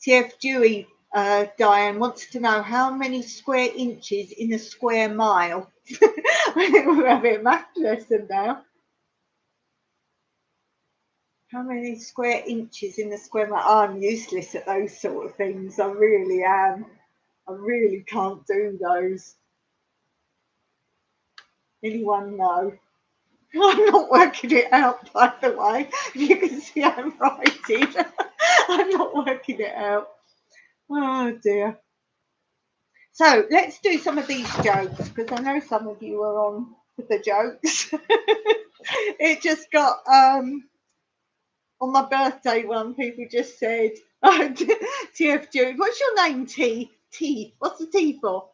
TF Dewey, Diane wants to know how many square inches in a square mile. We're having a math lesson now. How many square inches in a square mile? Oh, I'm useless at those sort of things. I really am. I really can't do those. Anyone know? I'm not working it out, by the way. You can see I'm writing. I'm not working it out. Oh dear. So let's do some of these jokes, because I know some of you are on with the jokes. It just got on my birthday one, people just said, TF Jude, what's your name, T? T. What's the T for?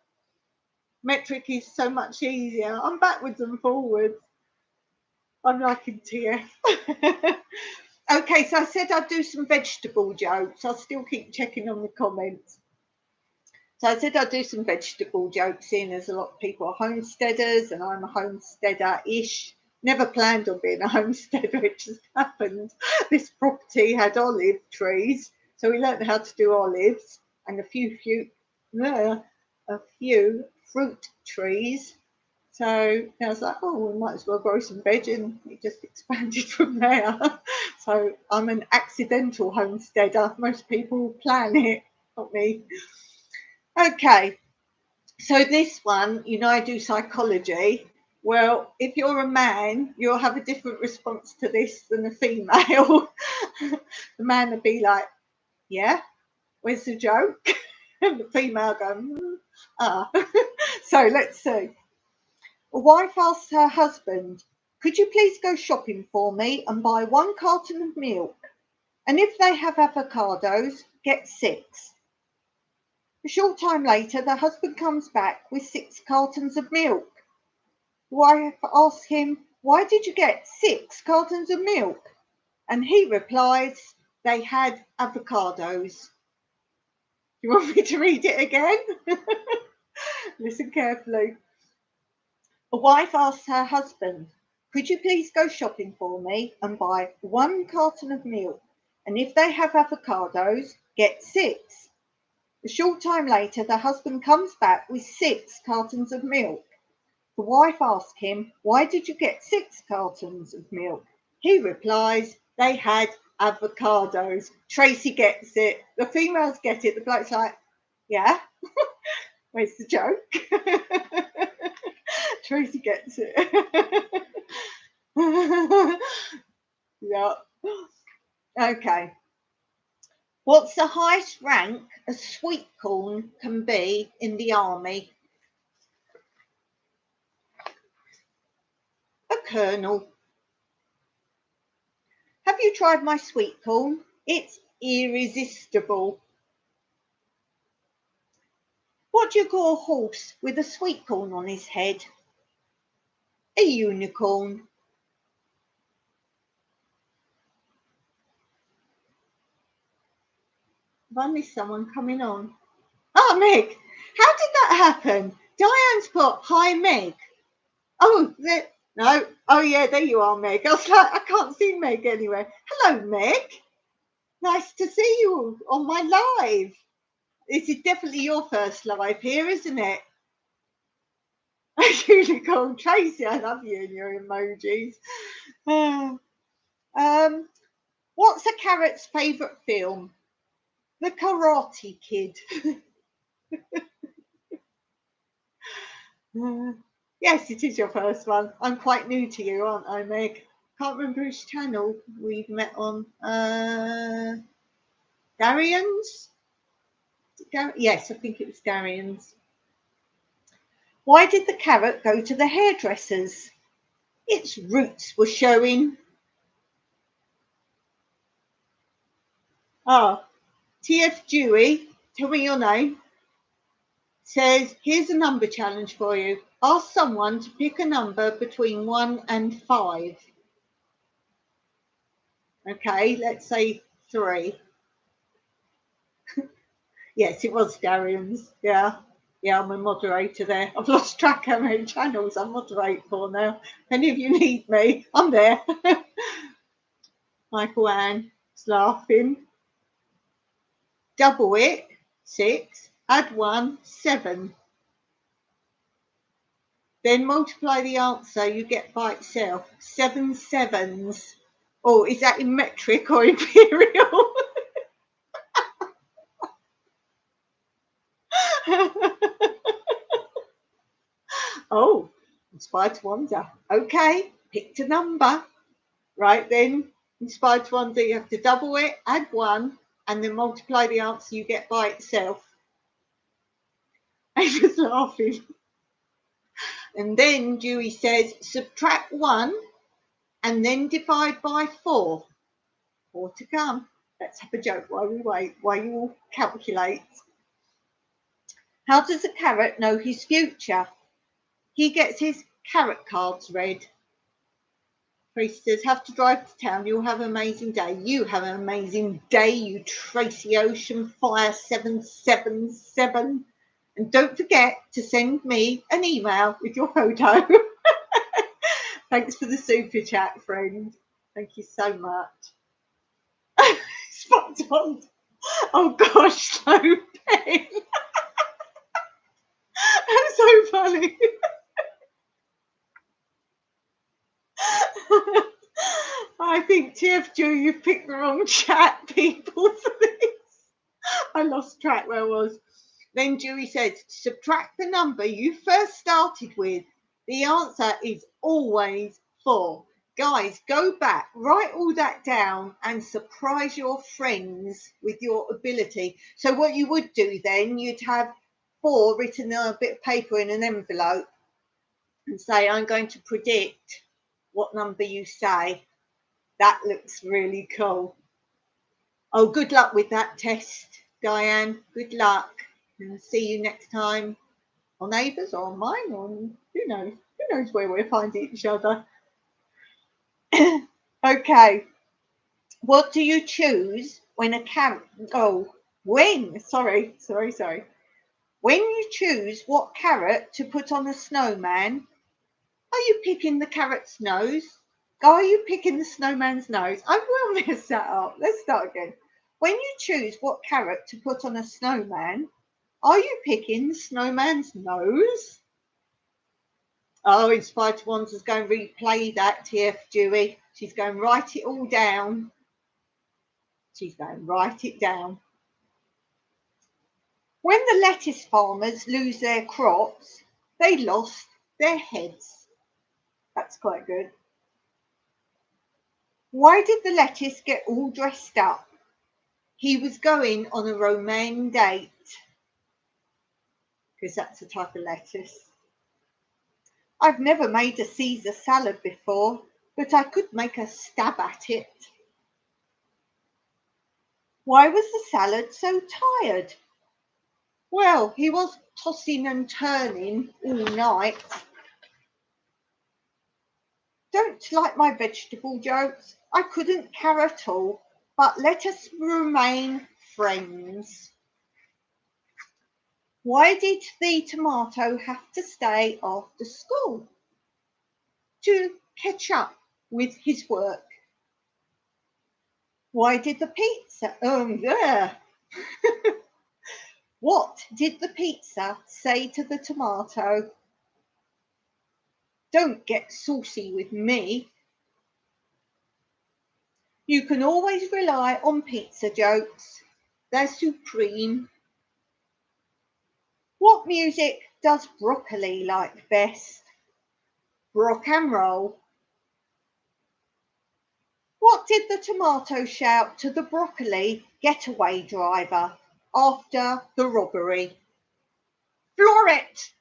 Metric is so much easier. I'm backwards and forwards. I'm liking TF. Okay, so I said I'd do some vegetable jokes. I'll still keep checking on the comments. So I said I'd do some vegetable jokes, in as a lot of people are homesteaders and I'm a homesteader-ish. Never planned on being a homesteader, it just happened. This property had olive trees, so we learned how to do olives and a few fruit trees. So I was like, oh, we might as well grow some veg, and it just expanded from there. So I'm an accidental homesteader. Most people plan it, not me. Okay, so this one, I do psychology. Well, if you're a man, you'll have a different response to this than a female. The man will be like, yeah, where's the joke? And the female going, ah. So let's see. A wife asks her husband, could you please go shopping for me and buy 1 carton of milk? And if they have avocados, get 6. A short time later, the husband comes back with 6 cartons of milk. The wife asks him, why did you get 6 cartons of milk? And he replies, they had avocados. You want me to read it again? Listen carefully. A wife asks her husband, could you please go shopping for me and buy 1 carton of milk? And if they have avocados, get 6. A short time later, the husband comes back with 6 cartons of milk. The wife asks him, why did you get 6 cartons of milk? He replies, they had avocados. Tracy gets it. The females get it. The bloke's like, yeah, where's the joke? Tracy gets it. Yeah. Okay. What's the highest rank a sweet corn can be in the army? A colonel. Have you tried my sweet corn? It's irresistible. What do you call a horse with a sweet corn on his head? A unicorn. Have I missed someone coming on? Oh, Meg, how did that happen? Diane's put, hi, Meg. Oh, no. Oh, yeah, there you are, Meg. I was like, I can't see Meg anywhere. Hello, Meg. Nice to see you on my live. This is definitely your first live here, isn't it? Unicorn. Tracy, I love you and your emojis. What's a carrot's favourite film? The Karate Kid. Yes, it is your first one. I'm quite new to you, aren't I, Meg? Can't remember which channel we've met on. Darian's? Yes, I think it was Darian's. Why did the carrot go to the hairdresser's? Its roots were showing. TF Dewey, tell me your name, says, here's a number challenge for you. Ask someone to pick a number between 1 and 5. Okay, let's say 3. Yes, it was Darian's. Yeah, I'm a moderator there. I've lost track how many channels I moderate for now. If any of you need me, I'm there. Michael Ann is laughing. Double it, 6. Add 1, 7. Then multiply the answer you get by itself. 7 sevens. Oh, is that in metric or imperial? Oh, inspired to wonder. Okay, picked a number. Right then, inspired to wonder, you have to double it, add 1, and then multiply the answer you get by itself. I was laughing. And then Dewey says, subtract 1 and then divide by 4. 4 to come. Let's have a joke while we wait, while you all calculate. How does a carrot know his future? He gets his carrot cards read. Tracy says, have to drive to town. You'll have an amazing day. You have an amazing day, you Tracy Ocean Fire 777. And don't forget to send me an email with your photo. Thanks for the super chat, friend. Thank you so much. Spot on. Oh gosh, so Ben. I'm so funny. I think TFG, you've picked the wrong chat, people, for this. I lost track where I was. Then Dewey says, subtract the number you first started with. The answer is always 4. Guys, go back, write all that down and surprise your friends with your ability. So what you would do then, you'd have 4 written on a bit of paper in an envelope and say, I'm going to predict what number you say. That looks really cool. Oh, good luck with that test, Diane. Good luck. And see you next time on Neighbours or on mine, or who knows? Who knows where we'll find each other. Okay. What do you choose when a when you choose what carrot to put on a snowman, are you picking the carrot's nose? Are you picking the snowman's nose? I will mess that up. Let's start again. When you choose what carrot to put on a snowman, are you picking the snowman's nose? Oh, Inspired to Wander's going to replay that, TF Dewey. She's going to write it all down. She's going to write it down. When the lettuce farmers lose their crops, they lost their heads. That's quite good. Why did the lettuce get all dressed up? He was going on a romaine date. Because that's a type of lettuce. I've never made a Caesar salad before, but I could make a stab at it. Why was the salad so tired? Well, he was tossing and turning all night. Don't like my vegetable jokes. I couldn't care at all, but let us remain friends. Why did the tomato have to stay after school? To catch up with his work. Why did the pizza? What did the pizza say to the tomato? Don't get saucy with me. You can always rely on pizza jokes. They're supreme. What music does broccoli like best? Rock and roll. What did the tomato shout to the broccoli getaway driver after the robbery? Floor it!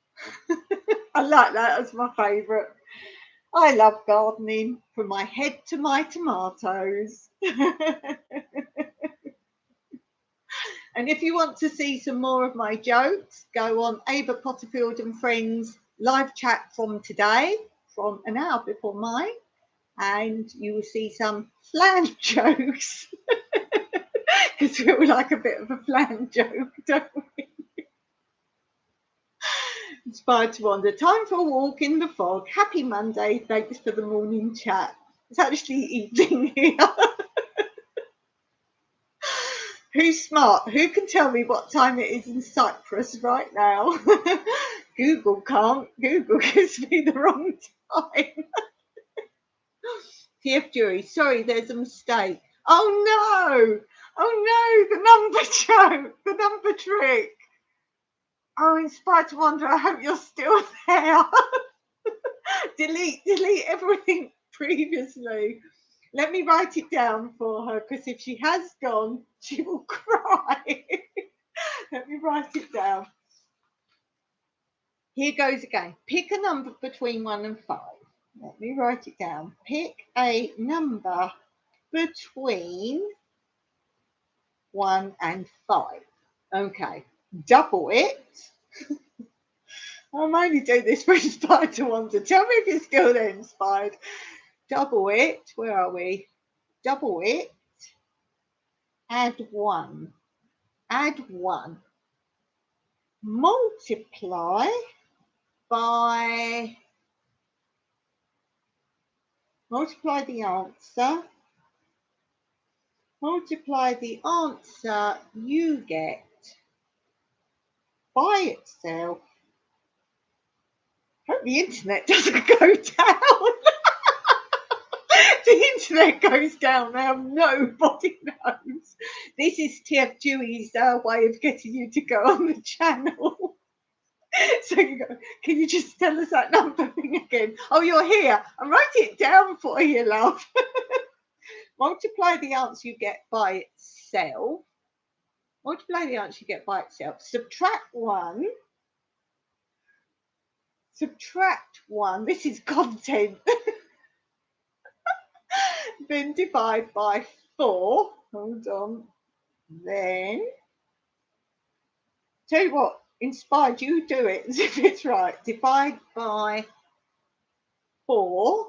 I like that as my favourite. I love gardening from my head to my tomatoes. And if you want to see some more of my jokes, go on Ava Potterfield and Friends live chat from today, from an hour before mine, and you will see some flan jokes. Because we all like a bit of a flan joke, don't we? Inspired to Wander. Time for a walk in the fog. Happy Monday. Thanks for the morning chat. It's actually evening here. Who's smart? Who can tell me what time it is in Cyprus right now? Google can't. Google gives me the wrong time. TF Jury, sorry, there's a mistake. Oh no! Oh no, the number joke, the number trick. Oh, Inspired to Wonder, I hope you're still there. delete everything previously. Let me write it down for her, because if she has gone, she will cry. Let me write it down. Here goes again. Pick a number between 1 and 5. Let me write it down. Pick a number between 1 and 5. Okay. Double it. I'm only doing this for Inspired to Wonder. Tell me if you're still there, Inspired. Double it. Where are we? Double it. Add 1. Add 1. Multiply by. Multiply the answer. Multiply the answer you get by itself Hope the internet doesn't go down. The internet goes down now, nobody knows. This is TF Dewey's way of getting you to go on the channel. So you go, can you just tell us that number thing again? Oh, you're here. I wrote it down for you, love. Multiply the answer you get by itself. Multiply the answer you get by itself. Subtract 1. Subtract 1. This is content. Then divide by 4. Hold on. Then, tell you what, inspired, you do it as if it's right. Divide by 4.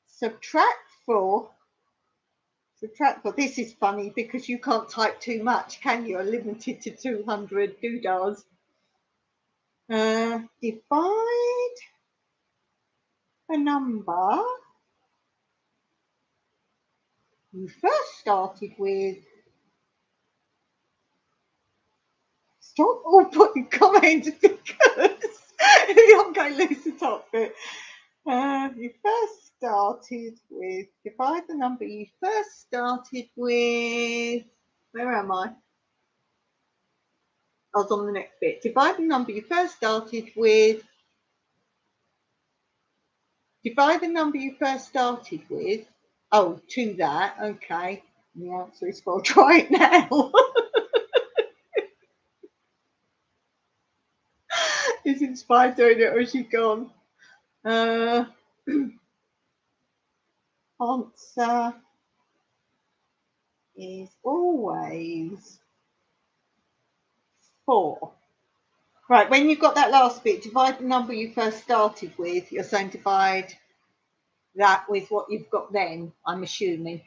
Subtract 4. Subtract 4. This is funny because you can't type too much, can you? You're limited to 200 doodahs. Divide the number you first started with. Stop all putting comments because I'm going to lose the top bit. You first started with, divide the number you first started with. Where am I? I was on the next bit. Divide the number you first started with. Divide the number you first started with. Oh, to that. Okay. The answer is, well, try it now. Is Inspired doing it or is she gone? Answer is always 4. Right, when you've got that last bit, divide the number you first started with. You're saying divide that with what you've got then, I'm assuming.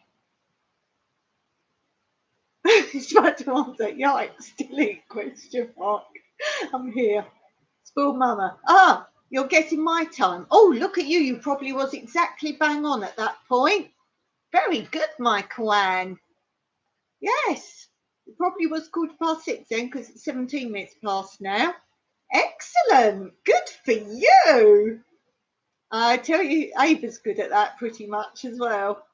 It's trying to answer. Yikes, delete, question mark. I'm here. Spoiled mama. Ah, you're getting my time. Oh, look at you. You probably was exactly bang on at that point. Very good, my Kwan. Yes, it probably was 6:15 then because it's 17 minutes past now. Excellent. Good for you. I tell you, Ava's good at that pretty much as well.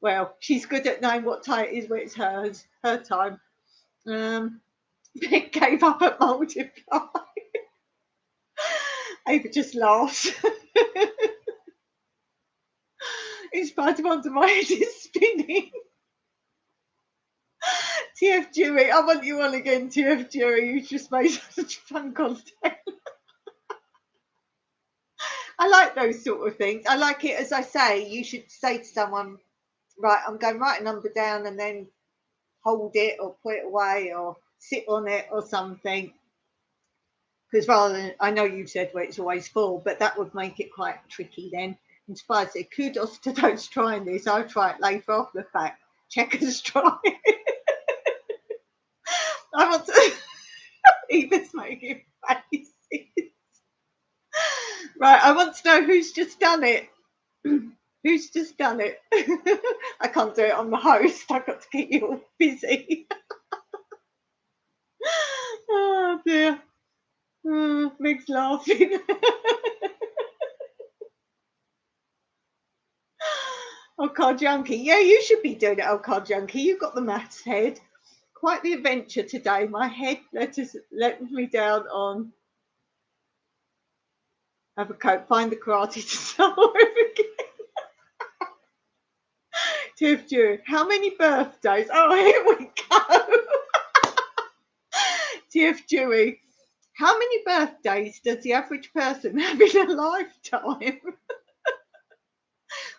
Well, she's good at knowing what time it is when it's her time. It gave up at multiply. Ava just laughs. In spite of under my head is spinning. TF Dewey, I want you on again, TF Dewey. You just made such fun content. I like those sort of things. I like it, as I say, you should say to someone, right, I'm going to write a number down and then hold it or put it away or sit on it or something. Because rather than, I know you've said, well, it's always 4, but that would make it quite tricky then. Inspired said, kudos to those trying this. I'll try it later off the fact. Checkers try it. I want to even making faces. Right, I want to know who's just done it. Who's just done it? I can't do it. I'm the host. I've got to keep you all busy. Oh dear. Meg's laughing. Oh, Car Junkie. Yeah, you should be doing it, oh, Car Junkie. You've got the maths head. Quite the adventure today. My head let me down on have a coat, find the karate to start over again. Tiff Dew, how many birthdays? Oh, here we go. Tiff Dewey, how many birthdays does the average person have in a lifetime?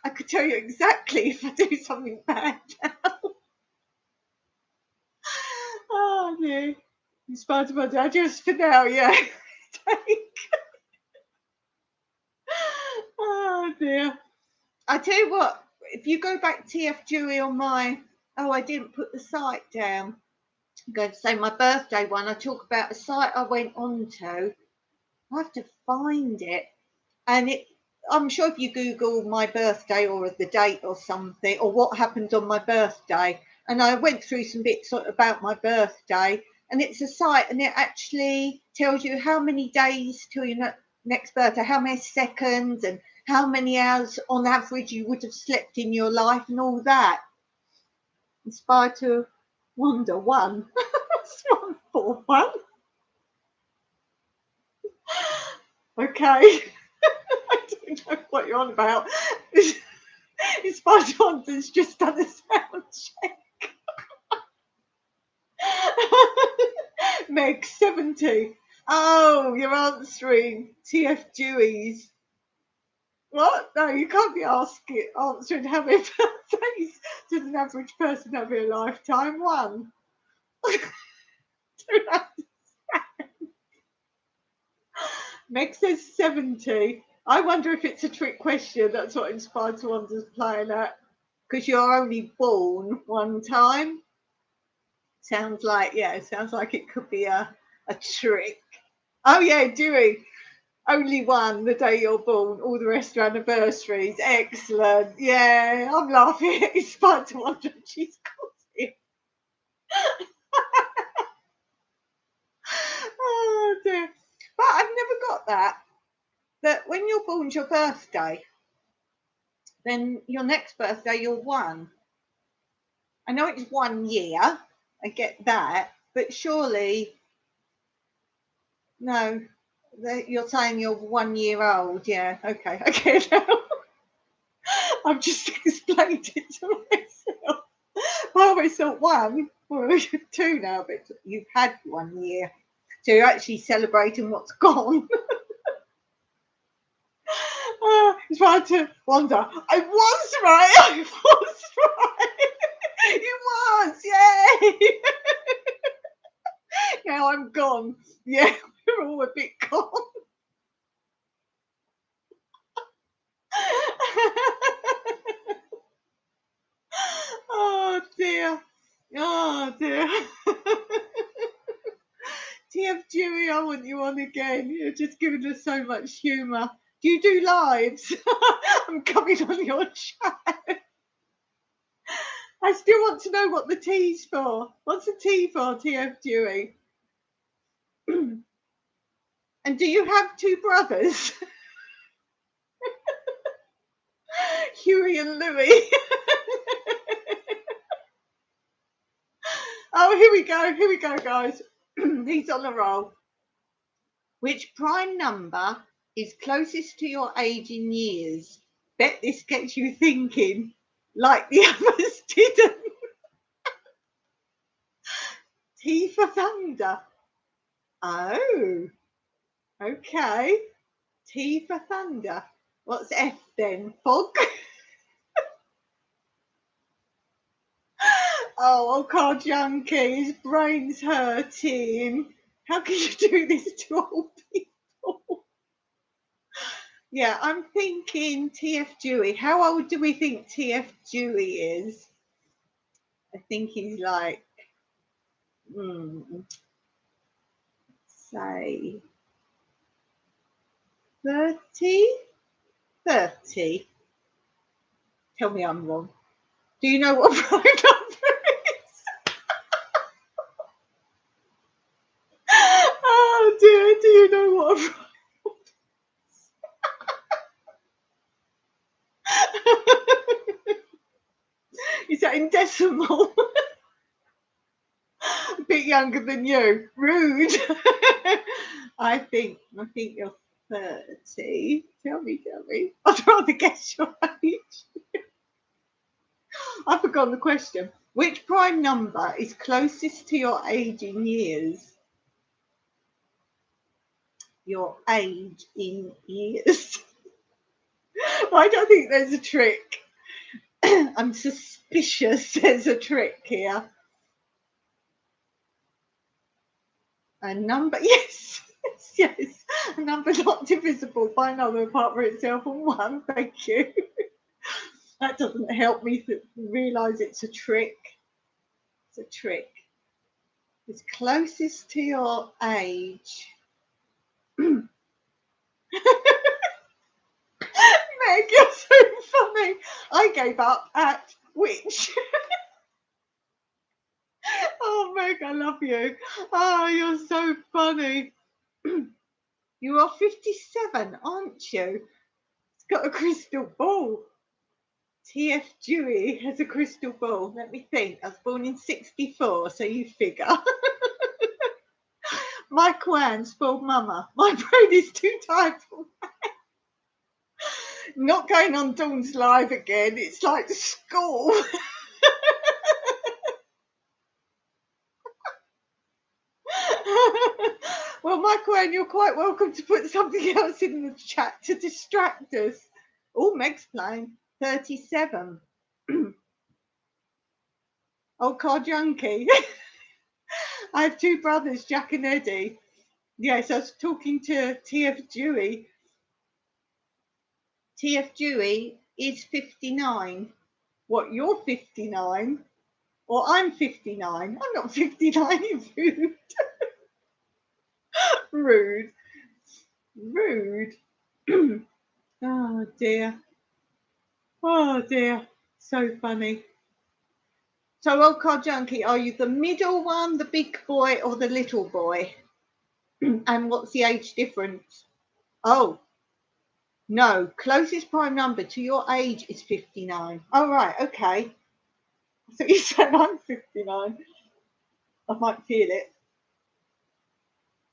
I could tell you exactly if I do something bad now. Oh, no. In spite of my dad, just for now, yeah. Oh, dear. I tell you what, if you go back TF Dewey on my, oh, I didn't put the site down. I'm going to say my birthday one. I talk about a site I went on to. I have to find it. And I'm sure if you Google my birthday or the date or something, or what happened on my birthday, and I went through some bits about my birthday, and it's a site, and it actually tells you how many days till next birthday, how many seconds and how many hours on average you would have slept in your life and all that. Inspired to wonder one. That's 141. Okay. I don't know what you're on about. Inspired to wonder's just done a sound check. Meg 70. Oh, you're answering TF Dewey's. What? No, you can't be answering how many birthdays does an average person have in a lifetime? One. Meg says 70. I wonder if it's a trick question. That's what Inspired to Wonder's playing at. Because you're only born one time. Sounds like it could be a trick. Oh yeah, Dewey. Only one the day you're born, all the rest are anniversaries. Excellent. Yeah, I'm laughing. It's fun to wonder if she's got it. Oh dear. But I've never got that. That when you're born's your birthday, then your next birthday you're one. I know it's 1 year. I get that. But surely, no, you're saying you're 1 year old. Yeah, okay, I get it now. I've just explained it to myself. I always thought one, well, you're two now, but you've had 1 year. So you're actually celebrating what's gone. It's hard to wonder. I was right. I was right. You was, yay. Now I'm gone. Yeah, we're all a bit gone. Oh dear. Oh dear. TF Dewey, I want you on again. You're just giving us so much humour. Do you do lives? I'm coming on your chat. I still want to know what the T's for. What's the T for, TF Dewey? And do you have two brothers? Huey and Louie. Oh, here we go, guys. He's on a roll. Which prime number is closest to your age in years? Bet this gets you thinking, like the others didn't. T for thunder. Oh, okay. T for thunder. What's F then? Fog? Oh, card junkie, his brain's hurting. How can you do this to old people? Yeah, I'm thinking TF Dewey. How old do we think TF Dewey is? I think he's like, say 30? 30. Tell me I'm wrong. Do you know what prime number is? Oh dear, do you know what prime is that in decimal? A bit younger than you. Rude. I think you're 30. Tell me. I'd rather guess your age. I've forgotten the question. Which prime number is closest to your age in years? Your age in years. Well, I don't think there's a trick. I'm suspicious there's a trick here. A number, yes. A number not divisible by another apart from itself on one. Thank you. That doesn't help me to realise it's a trick. It's a trick. It's closest to your age. Meg, you're so funny. I gave up at which? Oh, Meg, I love you. Oh, you're so funny. You are 57, aren't you? It's got a crystal ball. TF Dewey has a crystal ball. Let me think. I was born in 64, so you figure. Mike Wan, spoiled mama. My brain is too tired for that. Not going on Dawn's live again. It's like school. Well, Michael, and you're quite welcome to put something else in the chat to distract us. Oh, Meg's playing 37. Oh, car junkie. I have two brothers, Jack and Eddie. Yes, I was talking to TF Dewey. TF Dewey is 59. What, you're 59? Or I'm 59? I'm not 59, you rude. Rude. Oh dear. Oh dear. So funny. So, old car junkie, are you the middle one, the big boy, or the little boy? And what's the age difference? Oh, no. Closest prime number to your age is 59. Oh, right. Okay. So you said I'm 59. I might feel it.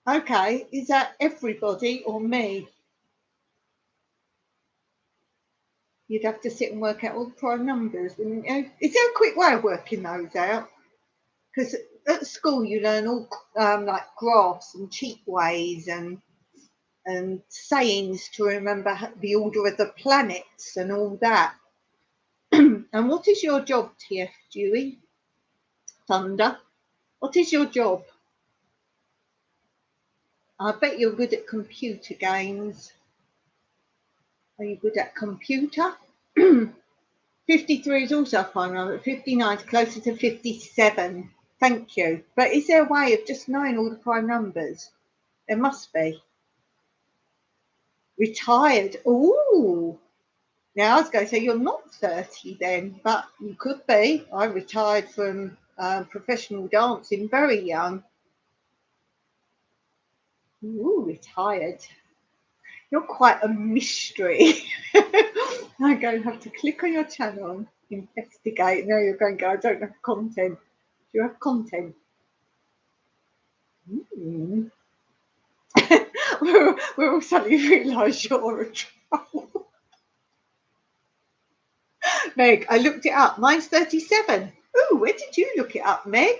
Okay. Is that everybody or me? You'd have to sit and work out all the prime numbers, wouldn't you? Is there a quick way of working those out? Because at school you learn all like graphs and cheap ways and sayings to remember the order of the planets and all that. And what is your job, TF Dewey? Thunder. What is your job? I bet you're good at computer games. Are you good at computer? 53 is also a prime number. 59 is closer to 57. Thank you. But is there a way of just knowing all the prime numbers? There must be. Retired. Ooh. Now I was going to say you're not 30 then, but you could be. I retired from professional dancing very young. Ooh, retired. You're quite a mystery. I'm going to have to click on your channel and investigate. No, you're going to go, I don't have content. Do you have content? We're all suddenly realise you're a troll. Meg, I looked it up. Mine's 37. Ooh, where did you look it up, Meg?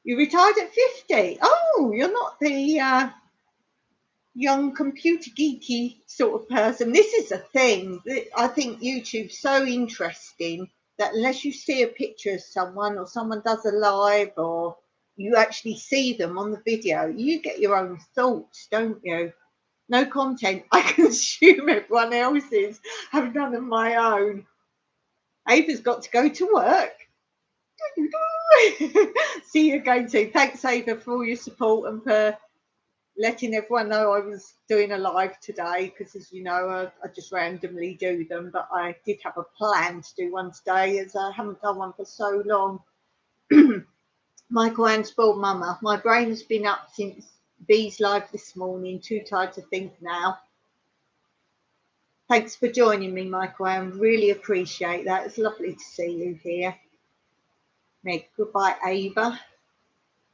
You retired at 50. Oh, you're not the young computer geeky sort of person. This is the thing. I think YouTube's so interesting that unless you see a picture of someone or someone does a live or you actually see them on the video, you get your own thoughts, don't you? No content. I consume everyone else's. I have none of my own. Ava's got to go to work. See you again soon. Thanks, Ava, for all your support and for letting everyone know I was doing a live today, because as you know, I just randomly do them, but I did have a plan to do one today as I haven't done one for so long. Michael and spoiled mama. My brain has been up since B's live this morning, too tired to think now. Thanks for joining me, Michael. I really appreciate that. It's lovely to see you here. Meg, goodbye, Ava.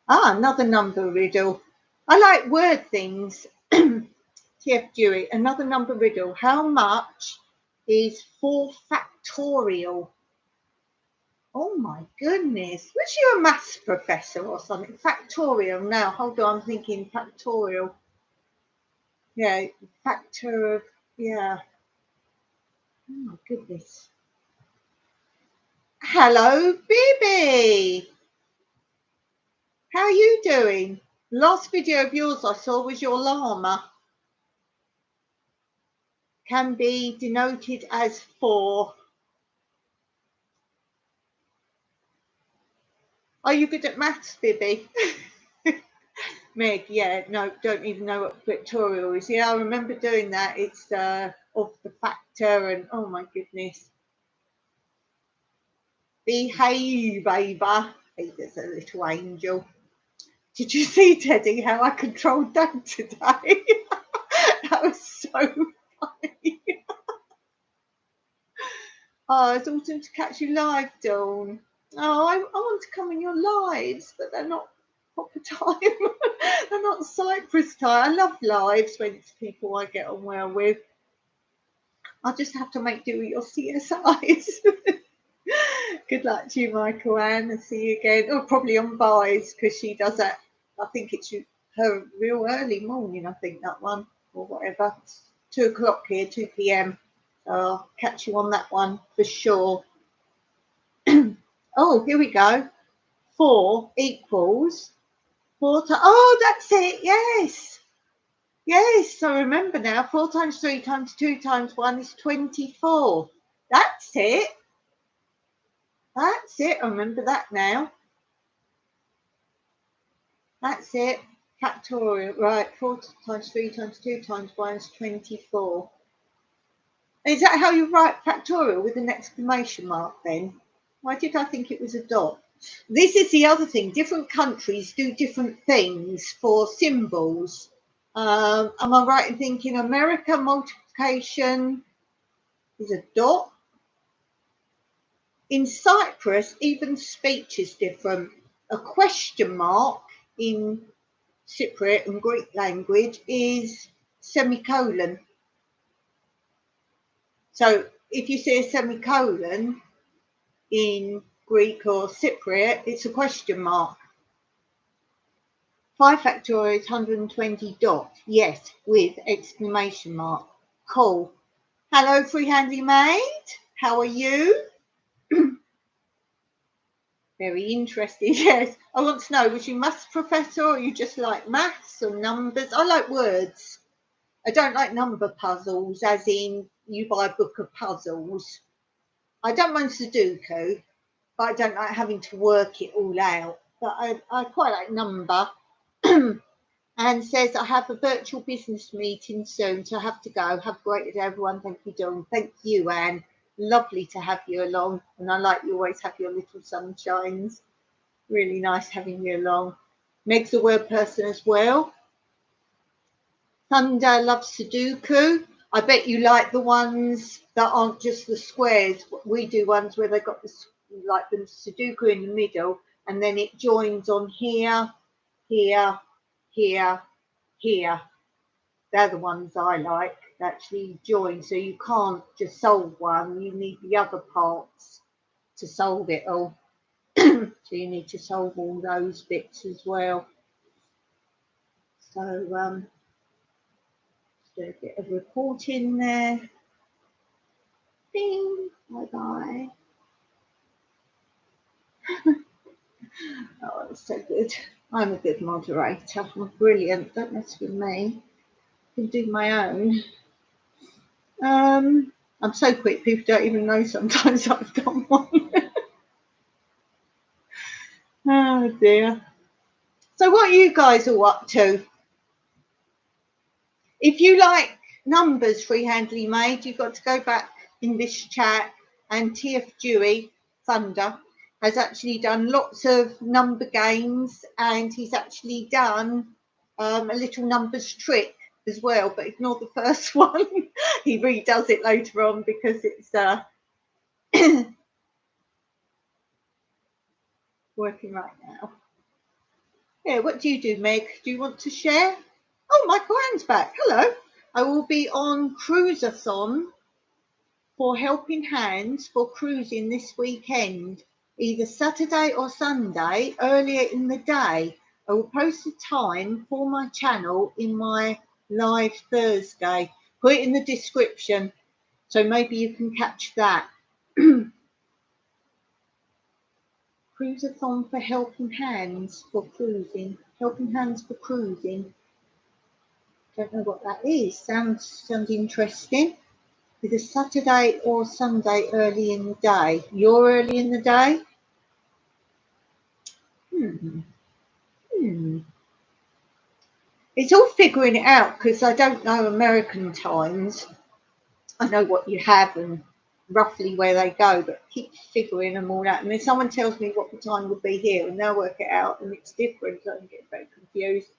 Ah, another number riddle. I like word things. TF Dewey, another number riddle. How much is 4 factorial? Oh my goodness. Was you a maths professor or something? Factorial. Now, hold on, I'm thinking factorial. Yeah, factor of, yeah. Oh my goodness. Hello, Bibby. How are you doing? Last video of yours I saw was your llama. Can be denoted as 4. Are you good at maths, Bibby? Meg, yeah, no, don't even know what factorial is. Yeah, I remember doing that. It's of the factor and oh my goodness. Behave, Ava. Hey, there's a little angel. Did you see, Teddy, how I controlled Doug today? That was so funny. Oh, it's awesome to catch you live, Dawn. Oh, I want to come in your lives, but they're not proper time. They're not Cyprus time. I love lives when it's people I get on well with. I'll just have to make do with your CSIs. Good luck to you, Michael Ann. I'll see you again. Oh, probably on buys because she does that. I think it's her real early morning, I think, that one, or whatever. It's 2 o'clock here, 2 p.m. So I'll catch you on that one for sure. Oh, here we go. 4 equals 4 times. Oh, that's it. Yes. Yes, I remember now. 4 times 3 times 2 times 1 is 24. That's it. That's it. I remember that now. That's it. Factorial. Right. 4 times 3 times 2 times 1 is 24. Is that how you write factorial with an exclamation mark then? Why did I think it was a dot? This is the other thing. Different countries do different things for symbols. Am I right in thinking America multiplication is a dot? In Cyprus, even speech is different. A question mark in Cypriot and Greek language is semicolon. So if you see a semicolon in Greek or Cypriot, it's a question mark. 5 factorial is 120 dot. Yes, with exclamation mark. Cool. Hello, Freehandy Maid. How are you? Very interesting. Yes. I want to know, was you maths professor or you just like maths or numbers? I like words. I don't like number puzzles, as in you buy a book of puzzles. I don't mind Sudoku, but I don't like having to work it all out. But I quite like number. And says, I have a virtual business meeting soon, so I have to go. Have a great day, everyone. Thank you, Dawn. Thank you, Anne. Lovely to have you along. And I like you always have your little sunshines. Really nice having you along. Meg's a word person as well. Thunder loves Sudoku. I bet you like the ones that aren't just the squares. We do ones where they've got the Sudoku in the middle, and then it joins on here, here, here, here. They're the ones I like, actually join. So you can't just solve one, you need the other parts to solve it all. So you need to solve all those bits as well. So let's do a bit of reporting there. Bing, bye-bye. Oh, it's so good. I'm a good moderator. I'm brilliant. Don't mess with me. I can do my own. I'm so quick, people don't even know sometimes I've done one. Oh dear. So what are you guys all up to? If you like numbers, Freehandly Maid, you've got to go back in this chat, and TF Dewey, Thunder, has actually done lots of number games, and he's actually done a little numbers trick as well, but ignore the first one. He redoes it later on because it's working right now. Yeah, what do you do, Meg? Do you want to share? Oh, Michael Ann's back. Hello. I will be on Cruiseathon for Helping Hands for cruising this weekend, either Saturday or Sunday, earlier in the day. I will post the time for my channel in my live Thursday. Put it in the description, so maybe you can catch that. Cruiseathon for Helping Hands for cruising. Helping Hands for cruising. Don't know what that is. Sounds interesting. Either Saturday or Sunday early in the day. You're early in the day? It's all figuring it out because I don't know American times. I know what you have and roughly where they go, but keep figuring them all out. And then someone tells me what the time would be here, and they'll work it out, and it's different. So I get very confused.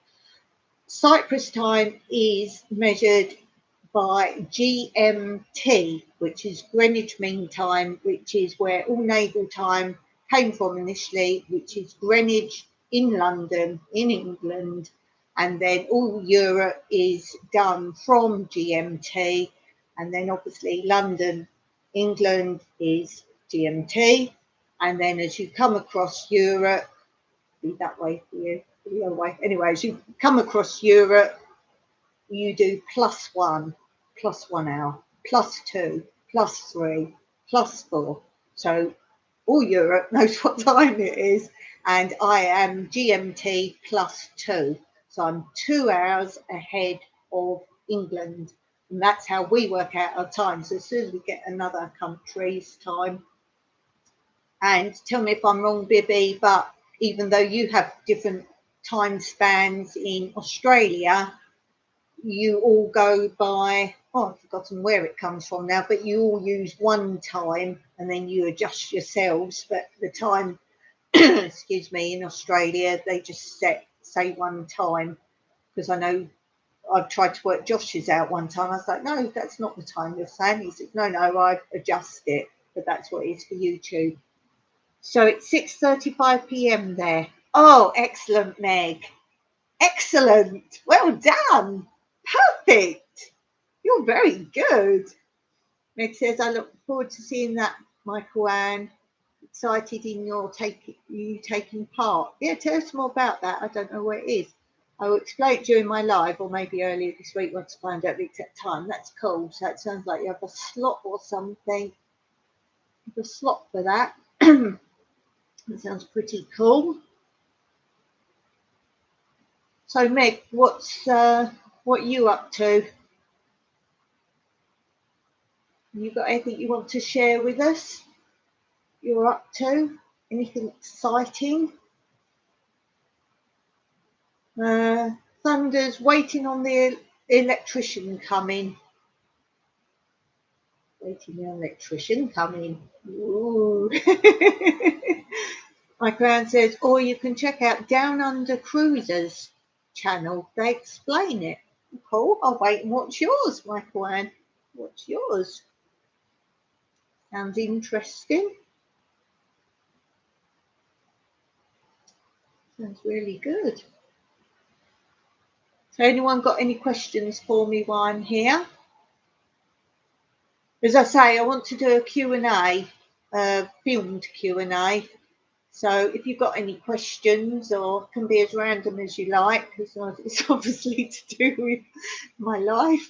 Cyprus time is measured by GMT, which is Greenwich Mean Time, which is where all naval time came from initially, which is Greenwich in London, in England, and then all Europe is done from GMT, and then obviously London, England is GMT, and then as you come across Europe, be that way for you, the other way. Anyway, as you come across Europe, you do +1 hour, +2, +3, +4. So all Europe knows what time it is, and I am GMT +2. So I'm 2 hours ahead of England, and that's how we work out our time. So as soon as we get another country's time, and tell me if I'm wrong, Bibby, but even though you have different time spans in Australia, you all go by, I've forgotten where it comes from now, but you all use one time and then you adjust yourselves. But the time, excuse me, in Australia, they just say one time, because I know I've tried to work Josh's out one time. I was like, no, that's not the time you're saying. He said, no, I've adjusted it, but that's what it is for YouTube. So it's 6:35 p.m. there. Oh, excellent, Meg. Excellent. Well done. Perfect. You're very good. Meg says, I look forward to seeing that, Michael Ann. Excited in you taking part. Yeah, tell us more about that. I don't know where it is. I will explain it during my live, or maybe earlier this week once I find out the exact time. That's cool. So it sounds like you have a slot or something. You have a slot for that. That sounds pretty cool. So Meg, what you up to? You got anything you want to share with us? You're up to anything exciting? Thunder's waiting on the electrician coming. Waiting on the electrician coming. Ooh. My grand says, or you can check out Downunder Cruisers channel. They explain it. Cool. I'll wait and watch yours, Michael Ann. What's yours? Sounds interesting. Sounds really good. So anyone got any questions for me while I'm here? As I say, I want to do a Q&A, filmed Q&A. So if you've got any questions, or can be as random as you like, because it's obviously to do with my life,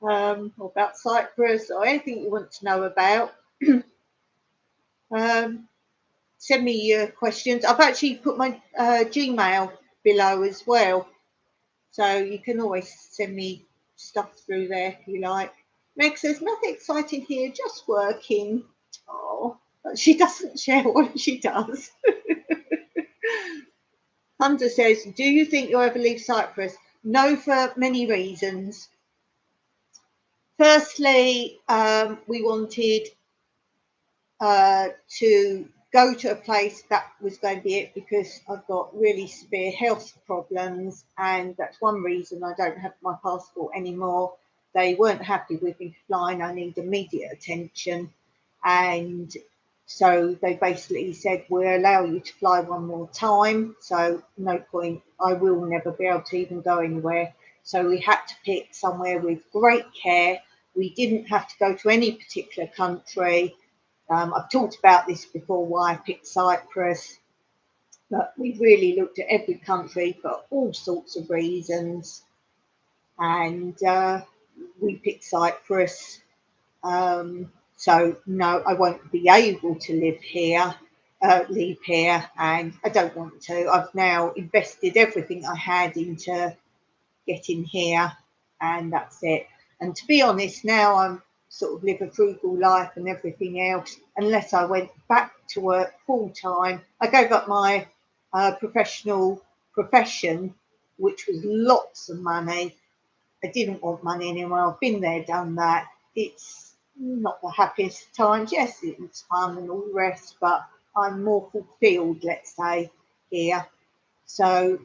or about Cyprus, or anything you want to know about, send me your questions. I've actually put my Gmail below as well, so you can always send me stuff through there if you like. Meg says, nothing exciting here, just working. Oh, but she doesn't share what she does. Hunter says, do you think you'll ever leave Cyprus? No, for many reasons. Firstly, we wanted to go to a place that was going to be it, because I've got really severe health problems, and that's one reason I don't have my passport anymore. They weren't happy with me flying. I need immediate attention, and so they basically said, we'll allow you to fly one more time, so no point, I will never be able to even go anywhere. So we had to pick somewhere with great care. We didn't have to go to any particular country. I've talked about this before, why I picked Cyprus, but we really looked at every country for all sorts of reasons, and we picked Cyprus. So no, I won't be able to leave here, and I don't want to. I've now invested everything I had into getting here, and that's it. And to be honest, now I'm sort of live a frugal life and everything else, unless I went back to work full time. I gave up my professional profession, which was lots of money. I didn't want money anymore. I've been there, done that. It's not the happiest times. Yes, it was fun and all the rest, but I'm more fulfilled, let's say, here. So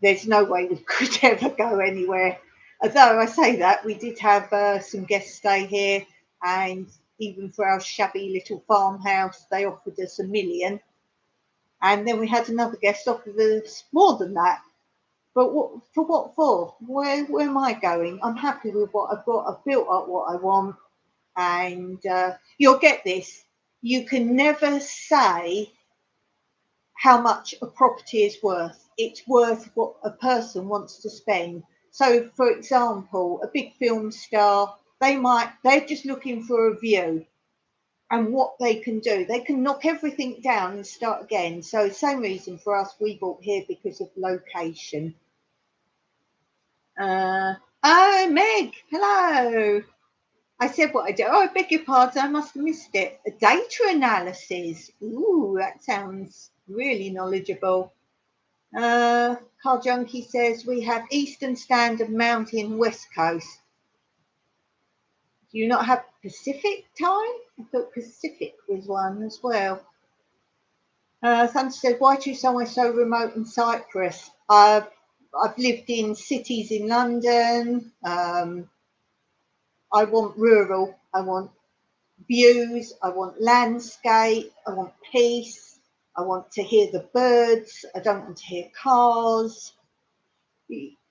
there's no way we could ever go anywhere. Although I say that, we did have some guests stay here, and even for our shabby little farmhouse, they offered us £1 million. And then we had another guest offer us more than that. But what for? Where am I going? I'm happy with what I've got. I've built up what I want, and you'll get this. You can never say how much a property is worth. It's worth what a person wants to spend. So, for example, a big film star, they're just looking for a view and what they can do. They can knock everything down and start again. So, same reason for us, we bought here because of location. Oh, Meg, hello. I said what I do. Oh, I beg your pardon, I must have missed it. A data analysis. Ooh, that sounds really knowledgeable. Car Junkie says we have Eastern Standard Mountain West Coast. Do you not have Pacific time? I thought Pacific was one as well. Thunder said, why choose somewhere so remote in Cyprus? I've lived in cities in London. I want rural. I want views. I want landscape. I want peace. I want to hear the birds. I don't want to hear cars.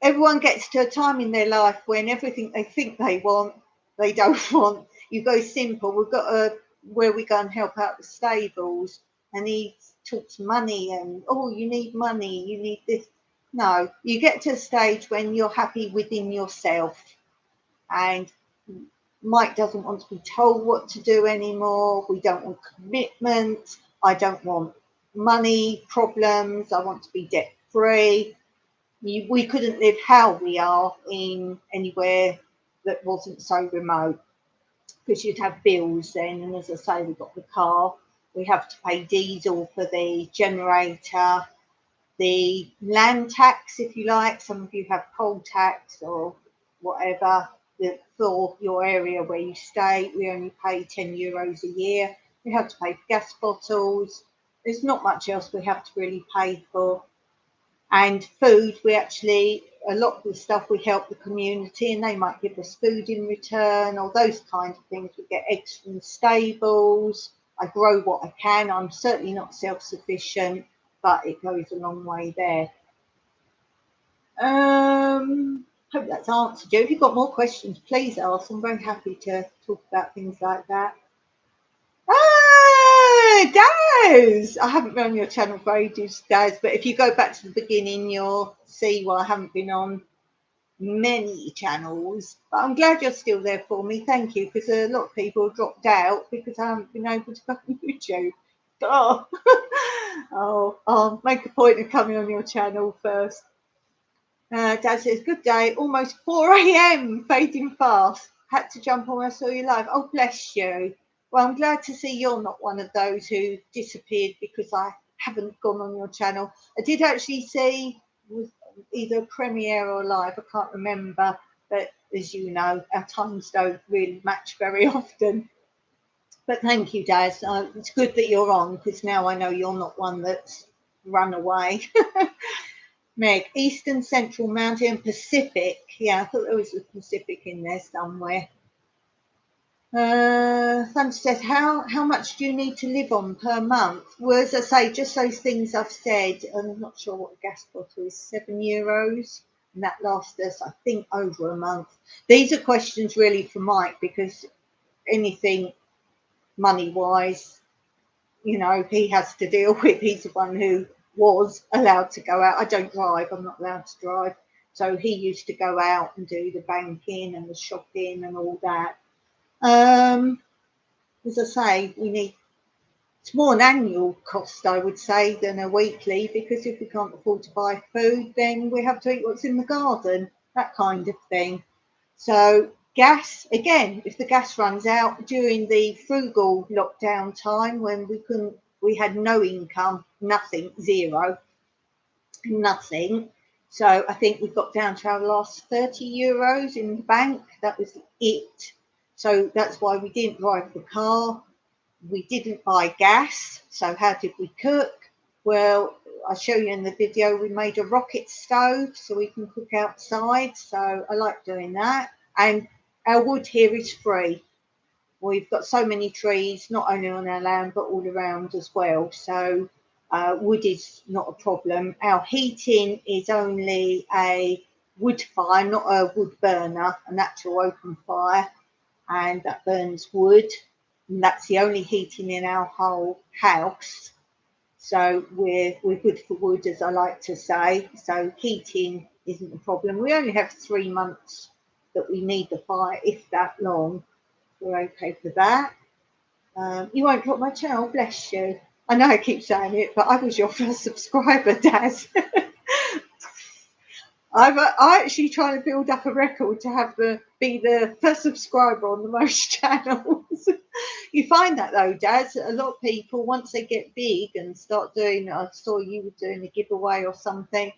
Everyone gets to a time in their life when everything they think they want, they don't want. You go simple. We've got where we go and help out the stables, and he talks money and, oh, you need money, you need this. No, you get to a stage when you're happy within yourself, and Mike doesn't want to be told what to do anymore. We don't want commitment. I don't want money problems. I want to be debt free. We couldn't live how we are in anywhere that wasn't so remote, because you'd have bills then. And as I say, we've got the car. We have to pay diesel for the generator, the land tax, if you like. Some of you have poll tax or whatever. For your area where you stay, we only pay €10 a year. We have to pay for gas bottles. There's not much else we have to really pay for. And food, a lot of the stuff we help the community, and they might give us food in return, or those kinds of things. We get eggs from stables. I grow what I can. I'm certainly not self-sufficient, but it goes a long way there. Hope that's answered you. If you've got more questions, please ask. I'm very happy to talk about things like that. Daz! I haven't been on your channel for ages, Daz, but if you go back to the beginning, you'll see why I haven't been on many channels. But I'm glad you're still there for me. Thank you, because a lot of people dropped out because I haven't been able to go on YouTube. Oh, I'll make a point of coming on your channel first. Dad says, good day, almost 4 a.m, fading fast. Had to jump on when I saw you live. Oh, bless you. Well, I'm glad to see you're not one of those who disappeared because I haven't gone on your channel. I did actually see was either a premiere or live, I can't remember. But as you know, our times don't really match very often. But thank you, Daz. It's good that you're on, because now I know you're not one that's run away. Meg, Eastern, Central, Mountain, Pacific. Yeah, I thought there was a Pacific in there somewhere. Thunder says, how much do you need to live on per month? Well, as I say, just those things I've said. I'm not sure what a gas bottle is, €7. And that lasts us, I think, over a month. These are questions really for Mike, because anything money-wise, he has to deal with. He's the one who was allowed to go out. I don't drive. I'm not allowed to drive. So he used to go out and do the banking and the shopping and all that. As I say, it's more an annual cost, I would say, than a weekly, because if we can't afford to buy food, then we have to eat what's in the garden, that kind of thing. So gas, again, if the gas runs out during the Frugal lockdown time, when we had no income, nothing, zero, nothing. So I think we got down to our last €30 in the bank. That was it. So that's why we didn't drive the car. We didn't buy gas. So how did we cook? Well, I'll show you in the video, we made a rocket stove so we can cook outside. So I like doing that. And our wood here is free. We've got so many trees, not only on our land, but all around as well. So wood is not a problem. Our heating is only a wood fire, not a wood burner, an actual open fire. And that burns wood. And that's the only heating in our whole house. So we're good for wood, as I like to say. So heating isn't a problem. We only have 3 months that we need the fire, if that long. We're okay for that. You won't drop my channel, bless you. I know I keep saying it, but I was your first subscriber, Daz. I'm actually trying to build up a record to be the first subscriber on the most channels. You find that though, Daz, a lot of people, once they get big and start doing, I saw you were doing a giveaway or something,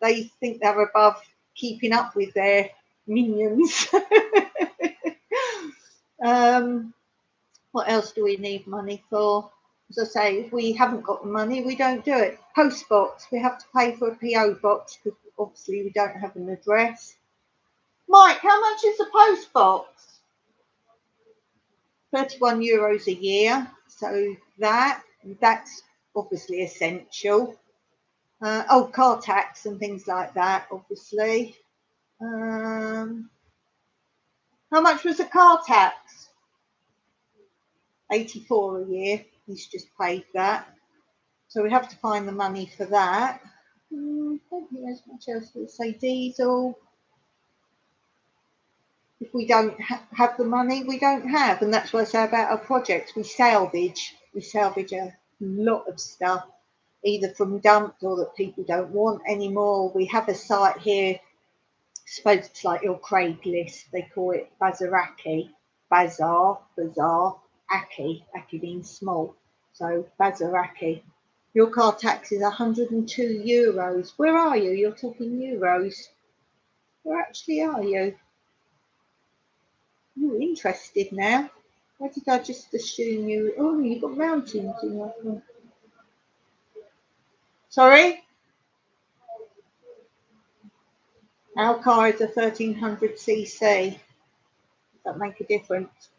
they think they're above keeping up with their minions. What else do we need money for? As I say, if we haven't got the money, we don't do it. Post box, we have to pay for a PO box because obviously we don't have an address. Mike, how much is the post box? €31 a year. So that's obviously essential. Car tax and things like that, obviously. How much was the car tax? 84 a year. He's just paid that. So we have to find the money for that. I don't think there's much else. Let's say diesel. If we don't have the money, we don't have. And that's what I say about our projects. We salvage a lot of stuff, either from dumped or that people don't want anymore. We have a site here, I suppose it's like your Craigslist. They call it Bazaraki. Bazaar, Aki being small. So Bazaraki. Your car tax is €102. Where are you? You're talking euros. Where actually are you? You're interested now. Why did I just assume you? Oh, you've got mountains in your phone. Sorry? Our car is a 1300cc. Does that make a difference?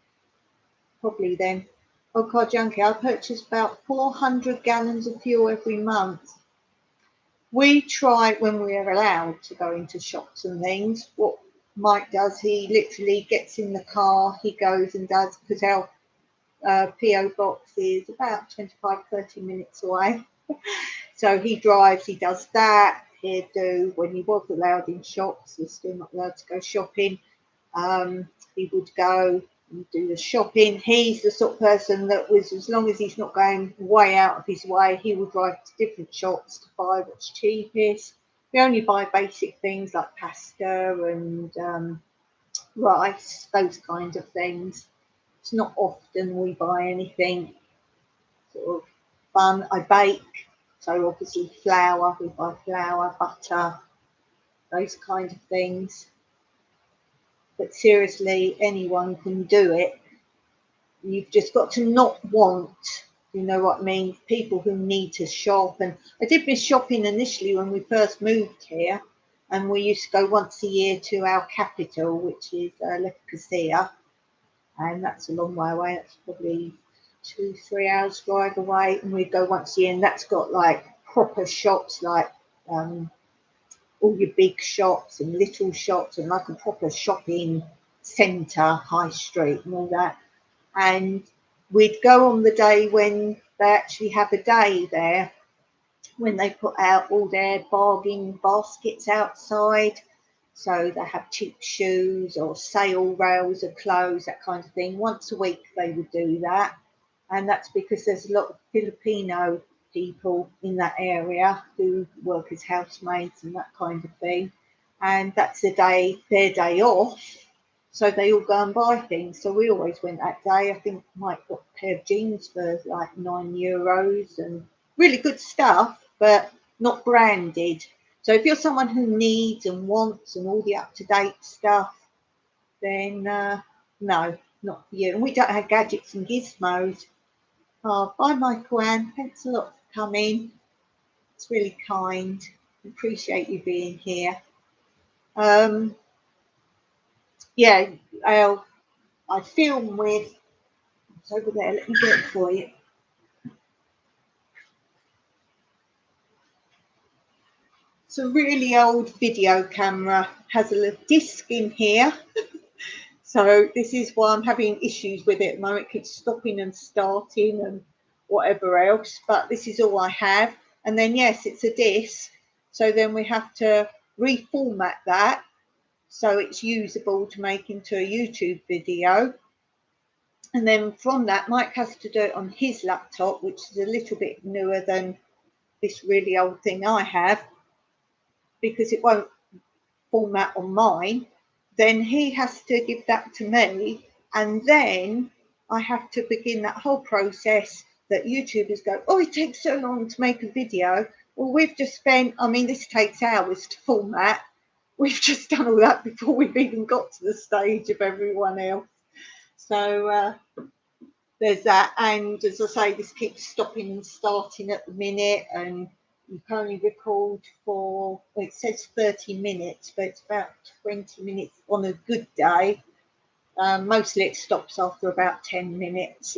Probably then. Car junkie, I purchase about 400 gallons of fuel every month. We try when we're allowed to go into shops and things. What Mike does, he literally gets in the car, he goes and does, because our PO box is about 25-30 minutes away. So he drives, he does that. He'd do, when he was allowed in shops, he's still not allowed to go shopping. He would go and do the shopping. He's the sort of person that was, as long as he's not going way out of his way, he will drive to different shops to buy what's cheapest. We only buy basic things like pasta and rice, those kinds of things. It's not often we buy anything sort of fun. I bake, so obviously flour, we buy flour, butter, those kind of things. But seriously, anyone can do it. You've just got to not want, you know what I mean, people who need to shop. And I did miss shopping initially when we first moved here, and we used to go once a year to our capital, which is Nicosia, and that's a long way away. That's probably 2-3 hours drive away, and we'd go once a year, and that's got like proper shops, like all your big shops and little shops, and like a proper shopping centre, high street and all that. And we'd go on the day when they actually have a day there, when they put out all their bargain baskets outside. So they have cheap shoes or sale rails of clothes, that kind of thing. Once a week they would do that. And that's because there's a lot of Filipino people in that area who work as housemaids and that kind of thing. And that's their day off. So they all go and buy things. So we always went that day. I think Mike got a pair of jeans for like €9 and really good stuff, but not branded. So if you're someone who needs and wants and all the up-to-date stuff, then No, not for you. And we don't have gadgets and gizmos. Oh, bye, Michael Ann. Thanks a lot for coming. It's really kind. Appreciate you being here. Yeah, I film with. It's over there. Let me get it for you. It's a really old video camera. Has a little disc in here. So this is why I'm having issues with it at the moment. It keeps stopping and starting and whatever else. But this is all I have. And then yes, it's a disc. So then we have to reformat that so it's usable to make into a YouTube video. And then from that, Mike has to do it on his laptop, which is a little bit newer than this really old thing I have, because it won't format on mine. Then he has to give that to me, and then I have to begin that whole process that YouTubers go, oh, it takes so long to make a video. Well, we've just spent, I mean, this takes hours to format. We've just done all that before we've even got to the stage of everyone else. So there's that. And as I say, this keeps stopping and starting at the minute, and you can only record for, well, it says 30 minutes, but it's about 20 minutes on a good day. Mostly it stops after about 10 minutes.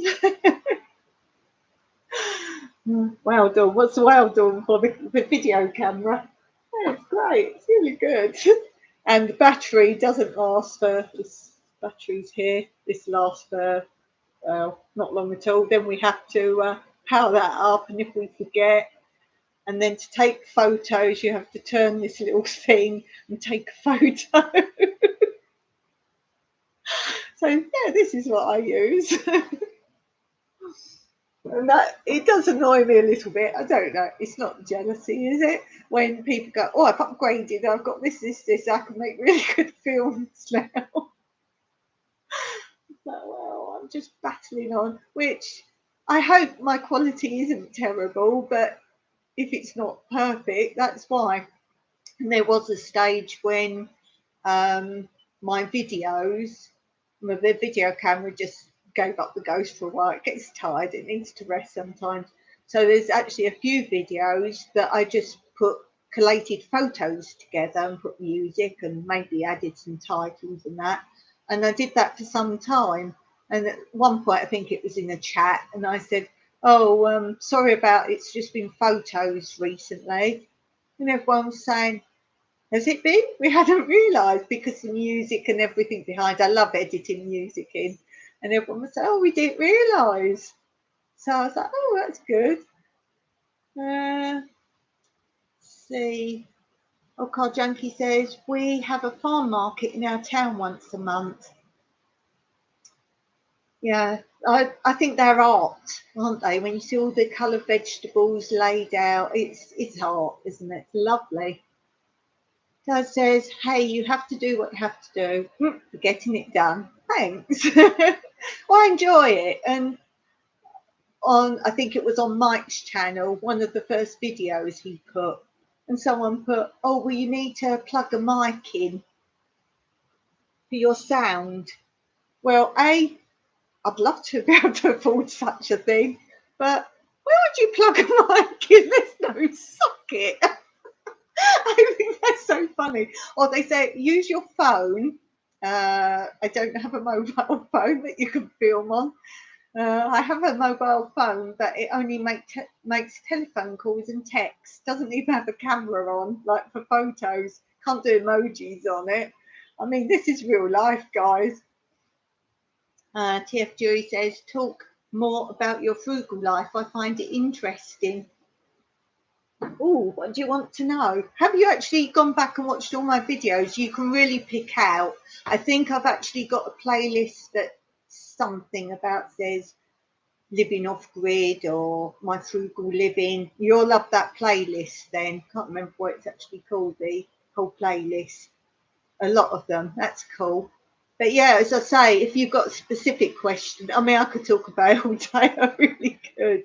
Well done. What's well done for the video camera? Oh, it's great. It's really good. And the battery doesn't last for, this battery's here. This lasts for, well, not long at all. Then we have to power that up, and if we forget, and then to take photos, you have to turn this little thing and take a photo. So yeah, this is what I use. And that, it does annoy me a little bit. I don't know. It's not jealousy, is it? When people go, oh, I've upgraded, I've got this, I can make really good films now. Well, I'm just battling on, which I hope my quality isn't terrible, but if it's not perfect, that's why. And there was a stage when my videos, the video camera just gave up the ghost for a while. It gets tired, it needs to rest sometimes. So there's actually a few videos that I just collated photos together and put music and maybe added some titles and that. And I did that for some time. And at one point, I think it was in a chat, and I said, oh, sorry about it's just been photos recently. And everyone was saying, has it been? We hadn't realised, because the music and everything behind. I love editing music in. And everyone was saying, oh, we didn't realise. So I was like, oh, that's good. Let's see. Oh, Car Junkie says, we have a farm market in our town once a month. Yeah, I think they're art, aren't they? When you see all the coloured vegetables laid out, it's art, isn't it? It's lovely. Dad says, hey, you have to do what you have to do. For getting it done. Thanks. Well, I enjoy it. And I think it was on Mike's channel, one of the first videos he put, and someone put, oh, well, you need to plug a mic in for your sound. Well, I'd love to be able to afford such a thing, but where would you plug a mic in? There's no socket. I think that's so funny. Or they say, use your phone. I don't have a mobile phone that you can film on. I have a mobile phone, but it only makes telephone calls and text. Doesn't even have a camera on, like for photos. Can't do emojis on it. I mean, this is real life, guys. TF Jury says, talk more about your frugal life. I find it interesting. Oh, what do you want to know? Have you actually gone back and watched all my videos? You can really pick out. I think I've actually got a playlist that something about says living off grid or my frugal living. You'll love that playlist then. Can't remember what it's actually called, the whole playlist. A lot of them. That's cool. But yeah, as I say, if you've got a specific question, I mean, I could talk about it all day. I really could.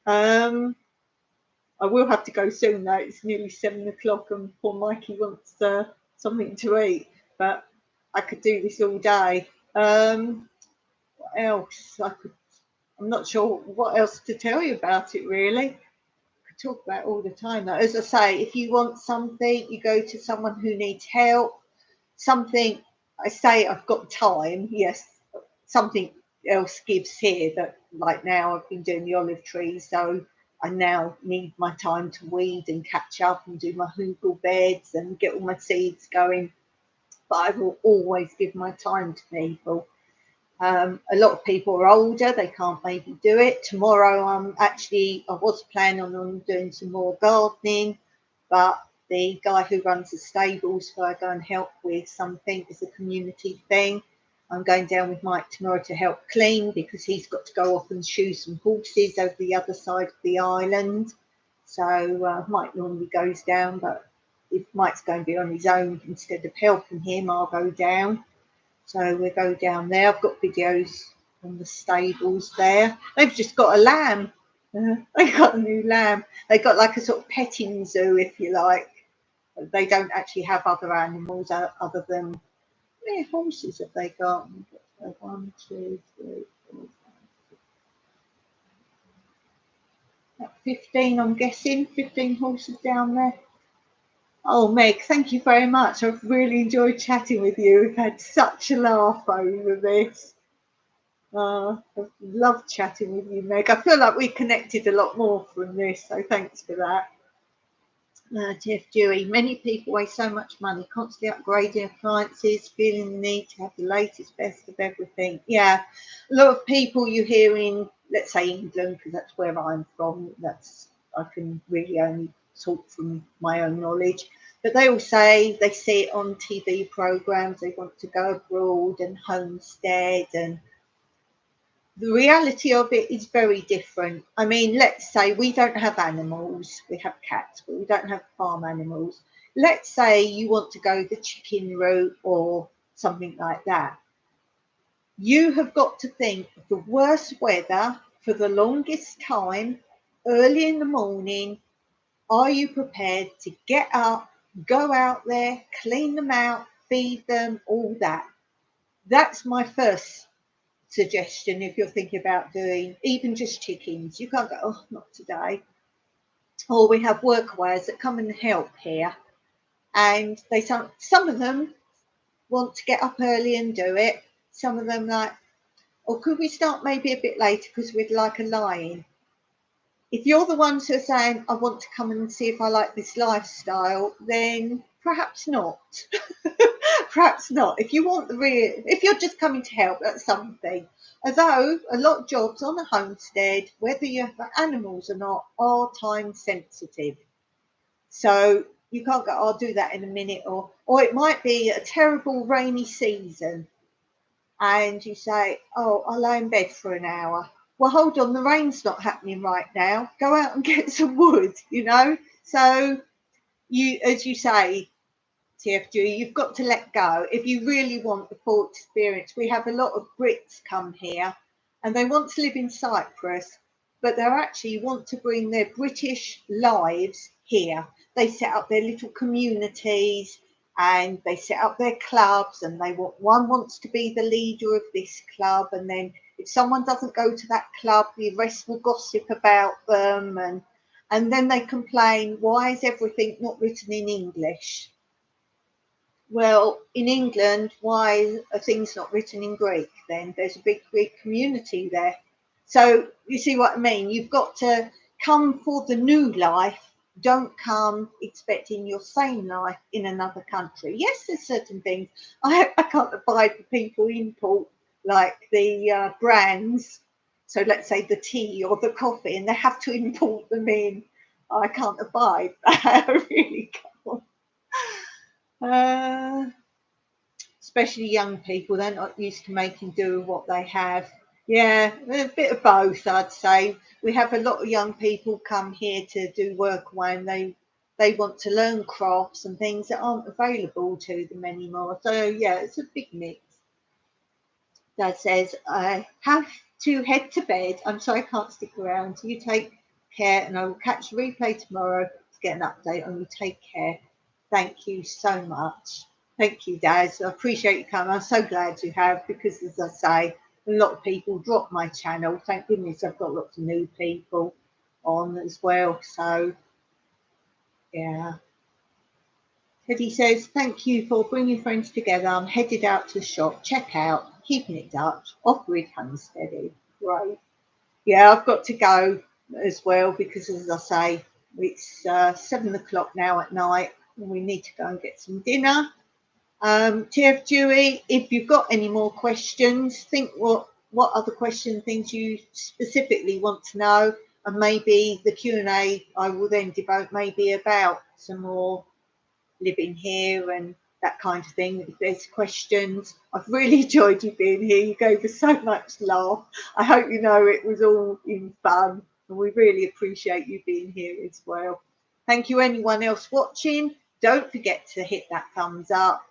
I will have to go soon though. It's nearly 7 o'clock and poor Mikey wants something to eat. But I could do this all day. What else? I'm not sure what else to tell you about it really. I could talk about it all the time. Though. As I say, if you want something, you go to someone who needs help. Something I say I've got time. Yes, something else gives here that like now I've been doing the olive trees, so I now need my time to weed and catch up and do my hugel beds and get all my seeds going. But I will always give my time to people. A lot of people are older, they can't maybe do it. Tomorrow, I was planning on doing some more gardening, but the guy who runs the stables who I go and help with something is a community thing. I'm going down with Mike tomorrow to help clean because he's got to go off and shoe some horses over the other side of the island. So Mike normally goes down, but if Mike's going to be on his own, instead of helping him, I'll go down. So we'll go down there. I've got videos on the stables there. They've just got a lamb. They got a new lamb. They got like a sort of petting zoo, if you like. They don't actually have other animals other than horses. Have they got? 1, 2, 3, 4, 5, 15, I'm guessing. 15 horses down there. Oh, Meg, thank you very much. I've really enjoyed chatting with you. We've had such a laugh over this. I've loved chatting with you, Meg. I feel like we connected a lot more from this, so thanks for that. Jeff Dewey, many people waste so much money constantly upgrading appliances, feeling the need to have the latest, best of everything. Yeah, a lot of people you hear in, let's say England, because that's where I'm from, I can really only talk from my own knowledge, but they all say they see it on TV programs, they want to go abroad and homestead, and the reality of it is very different. I mean, let's say we don't have animals, we have cats, but we don't have farm animals. Let's say you want to go the chicken route or something like that. You have got to think of the worst weather for the longest time, early in the morning. Are you prepared to get up, go out there, clean them out, feed them, all that? That's my first suggestion if you're thinking about doing even just chickens. You can't go, oh, not today. Or we have workaways that come and help here, and some of them want to get up early and do it. Some of them like, or could we start maybe a bit later because we'd like a lie-in? If you're the ones who are saying, I want to come and see if I like this lifestyle, then perhaps not. Perhaps not. If you want if you're just coming to help, that's something. Although a lot of jobs on a homestead, whether you have animals or not, are time sensitive. So you can't go, I'll do that in a minute, or it might be a terrible rainy season and you say, oh, I'll lay in bed for an hour. Well, hold on, the rain's not happening right now. Go out and get some wood, So you, as you say, TFG, you've got to let go. If you really want the full experience, we have a lot of Brits come here and they want to live in Cyprus, but they actually want to bring their British lives here. They set up their little communities and they set up their clubs, and one wants to be the leader of this club, and then if someone doesn't go to that club, the rest will gossip about them, and then they complain, why is everything not written in English? Well, in England, why are things not written in Greek then? There's a big Greek community there. So you see what I mean? You've got to come for the new life. Don't come expecting your same life in another country. Yes, there's certain things. I can't abide the people import, like the brands. So let's say the tea or the coffee, and they have to import them in. I can't abide that. I really can't. Especially young people, they're not used to making do with what they have. Yeah, a bit of both, I'd say. We have a lot of young people come here to do work away, and they want to learn crafts and things that aren't available to them anymore. So yeah, it's a big mix. Dad says, I have to head to bed. I'm sorry I can't stick around. You take care, and I will catch the replay tomorrow to get an update on you. Take care. Thank you so much. Thank you, Daz. I appreciate you coming. I'm so glad you have, because as I say, a lot of people drop my channel. Thank goodness I've got lots of new people on as well. So, yeah. Teddy says, thank you for bringing friends together. I'm headed out to the shop. Check out. Keeping it Dutch. Off-grid homesteading. Right. Yeah, I've got to go as well, because as I say, it's 7 o'clock now at night and we need to go and get some dinner. TF Dewey, if you've got any more questions, think what other things you specifically want to know, and maybe the Q&A I will then devote maybe about some more living here and that kind of thing. If there's questions, I've really enjoyed you being here. You gave us so much laugh. I hope you know it was all in fun, and we really appreciate you being here as well. Thank you, anyone else watching. Don't forget to hit that thumbs up,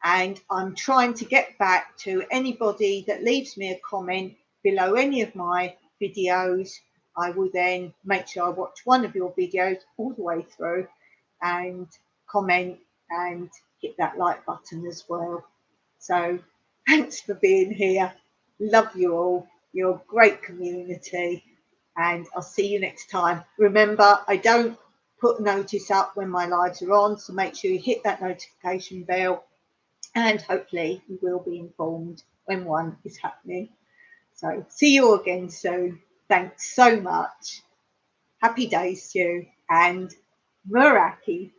and I'm trying to get back to anybody that leaves me a comment below any of my videos. I will then make sure I watch one of your videos all the way through and comment and hit that like button as well. So thanks for being here. Love you all. You're a great community, and I'll see you next time. Remember, I don't put notice up when my lives are on, so make sure you hit that notification bell, and hopefully you will be informed when one is happening. So see you again soon. Thanks so much. Happy days to you, and Meraki.